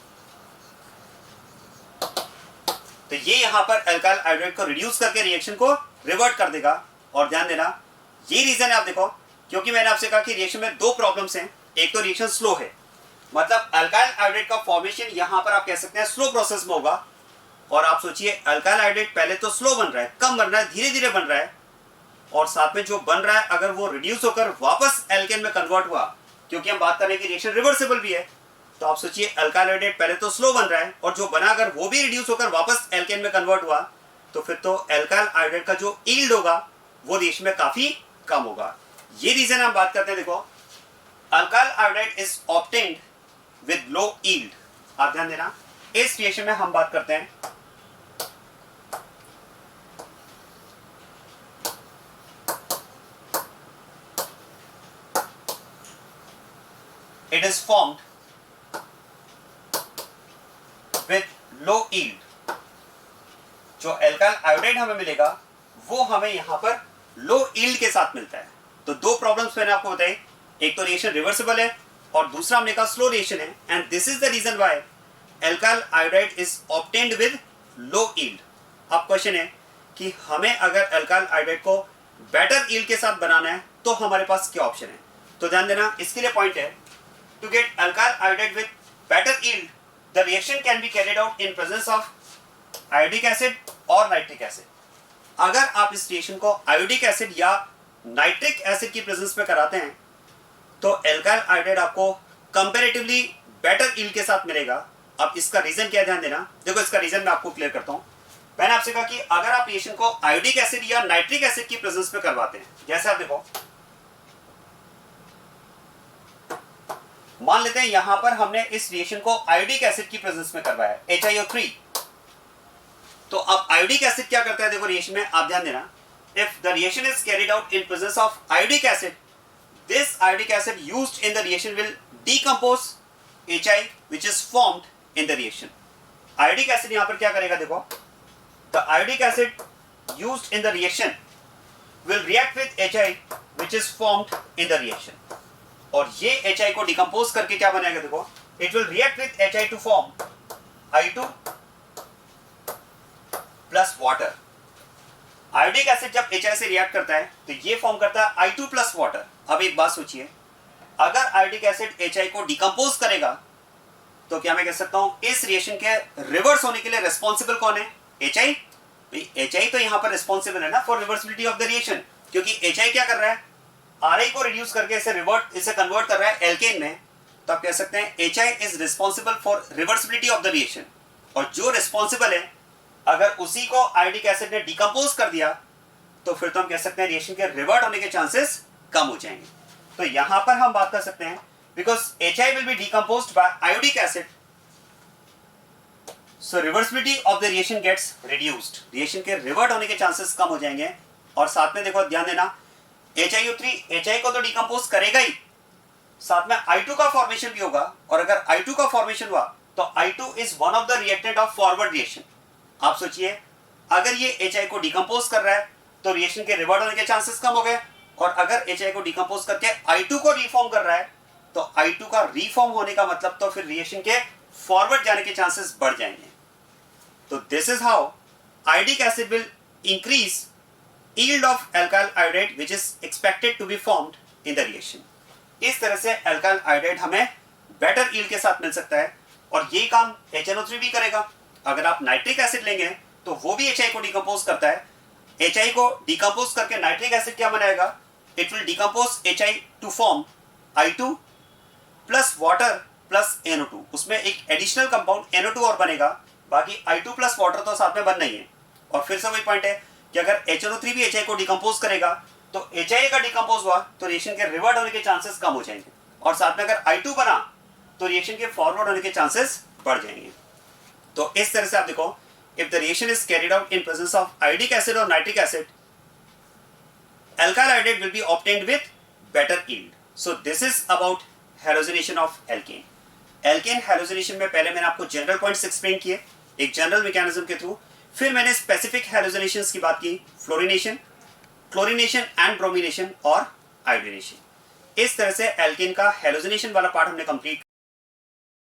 तो ये यहां पर एल्काइल आयोडाइड को रिड्यूस करके रिएक्शन को रिवर्ट कर देगा। और ध्यान देना ये रीजन है, आप देखो क्योंकि मैंने आपसे कहा कि रिएक्शन में दो प्रॉब्लम्स हैं, एक तो रिएक्शन स्लो है, मतलब अल्काइल आयोडाइड का फॉर्मेशन यहां पर आप कह सकते हैं स्लो प्रोसेस में होगा। और आप सोचिए अल्काइल आयोडाइड पहले तो स्लो बन रहा है, कम बन रहा है, धीरे धीरे बन रहा है, और साथ में जो बन रहा है अगर वो रिड्यूस होकर वापस एल्केन में कन्वर्ट हुआ, क्योंकि हम बात कर रहे हैं कि रिएक्शन रिवर्सिबल भी है, तो आप सोचिए अल्काइल आयोडाइड पहले तो स्लो बन रहा है और जो बना अगर वो भी रिड्यूस होकर वापस एल्केन में कन्वर्ट हुआ तो फिर तो अल्काइल आयोडाइड का जो यील्ड होगा वो रिएक्शन में काफी कम होगा। ये रीजन हम बात करते हैं, देखो alkyl iodide is obtained with low yield. आप ध्यान देना इस रिएक्शन में हम बात करते हैं it is formed with low yield। जो एल्काइल आयोडाइड हमें मिलेगा वो हमें यहां पर लो यील्ड के साथ मिलता है। तो दो प्रॉब्लम्स मैंने आपको बताई, एक तो रिएक्शन रिवर्सिबल है और दूसरा हमने कहा स्लो रिएक्शन है, and this is the reason why alkyl iodide is obtained with low yield. अब क्वेश्चन है कि हमें अगर एल्काइल आयोडाइड को बेटर यील्ड के साथ बनाना है तो हमारे पास क्या ऑप्शन है। तो ध्यान देना इसके लिए पॉइंट है, to get alkyl iodide with better yield, the reaction can be carried out in presence of iodic acid or nitric acid। अगर आप इस रिएक्शन को आयोडिक एसिड या नाइट्रिक एसिड की प्रेजेंस में कराते हैं तो एल्काइल आयोडाइड आपको कंपैरेटिवली बेटर यील्ड के साथ मिलेगा। अब इसका रीजन क्या है, ध्यान देना, देखो इसका रीजन मैं आपको क्लियर करता हूं। मैंने आपसे कहा कि अगर आप रिएक्शन को आयोडिक एसिड या नाइट्रिक एसिड की प्रेजेंस में करवाते हैं, जैसे आप देखो मान लेते हैं यहां पर हमने इस रिएक्शन को आयोडिक एसिड की प्रेजेंस में करवाया HiO3। तो अब आयोडिक एसिड क्या करता है, देखो रिएक्शन में आप ध्यान देना, if the reaction is carried out in presence of iodic acid, this iodic acid used in the reaction will decompose HI which is formed in the reaction। Iodic acid यहां पर क्या करेगा, देखो the iodic acid used in the reaction will react with HI which is formed in the reaction, और ये HI को decompose करके क्या बनेगा, देखो it will react with HI to form I2 plus water. Iodic acid जब HI से react करता है तो ये फॉर्म करता है I2 प्लस वाटर। अब एक बात सोचिए, अगर आयोडिक एसिड HI को डिकम्पोज करेगा तो क्या मैं कह सकता हूं इस रिएक्शन के रिवर्स होने के लिए रिस्पॉन्सिबल कौन है, HI। HI तो यहां पर रिस्पॉन्सिबल है ना for reversibility of the reaction, क्योंकि HI क्या कर रहा है, Ra को रिड्यूस करके इसे कन्वर्ट कर रहा है एल्केन में। तो आप कह सकते हैं HI is responsible for reversibility of the reaction, और जो रिस्पॉन्सिबल है अगर उसी को आयोडिक एसिड ने डिकम्पोज कर दिया तो फिर तो हम कह सकते हैं रिएक्शन के रिवर्ट होने के चांसेस कम हो जाएंगे। तो यहां पर हम बात कर सकते हैं because HI will be decomposed by iodic acid, so reversibility of the reaction gets reduced, reaction के रिवर्ट होने के चांसेस कम हो जाएंगे। और साथ में देखो ध्यान देना HiO3 HI को तो डिकम्पोज करेगा ही, साथ में I2 का फॉर्मेशन भी होगा, और अगर I2 का फॉर्मेशन हुआ तो I2 is one of the reactant of forward reaction. आप सोचिए अगर ये HI को डिकम्पोज कर रहा है तो रिएक्शन के रिवर्ट होने के चांसेस कम हो गए, और अगर HI को डिकम्पोज करके I2 को रिफॉर्म कर रहा है तो I2 का रिफॉर्म होने का मतलब तो फिर रिएक्शन के फॉरवर्ड जाने के चांसेस बढ़ जाएंगे। तो this is how iodic acid will increase yield of alkyl iodide which is expected to be formed in the reaction. इस तरह से alkyl iodide हमें better yield के साथ मिल सकता है और यही काम HNO3 भी करेगा. अगर आप नाइट्रिक एसिड लेंगे तो वो भी HI को डिकम्पोज करता है. HI को डिकम्पोज करके नाइट्रिक एसिड क्या बनाएगा? It will decompose HI to form I2 plus water plus NO2. उसमें एक एडिशनल कंपाउंड NO2 और बनेगा. बाकी I2 प्लस वाटर तो साथ में बनना ही है. और फिर से वही पॉइंट है कि अगर HNO3 भी HI को डिकम्पोज करेगा तो HI का डिकम्पोज हुआ तो रिएक्शन के रिवर्ट होने के चांसेस कम हो जाएंगे और साथ में अगर I2 बना तो रिएक्शन के फॉरवर्ड होने के चांसेस बढ़ जाएंगे. तो इस तरह से आप देखो, if the reaction is carried out in presence of iodic acid और nitric acid, alkyl iodide will be obtained with better yield. So this is about halogenation of alkane. Alkane halogenation में पहले मैंने आपको जनरल पॉइंट्स एक्सप्लेन किए एक general mechanism के through. फिर मैंने स्पेसिफिक हैलोजिनेशंस की बात की, फ्लोरिनेशन, क्लोरिनेशन एंड ब्रोमिनेशन और आयोडीनेशन. इस तरह से एल्केन का हैलोजिनेशन वाला पार्ट हमने कंप्लीट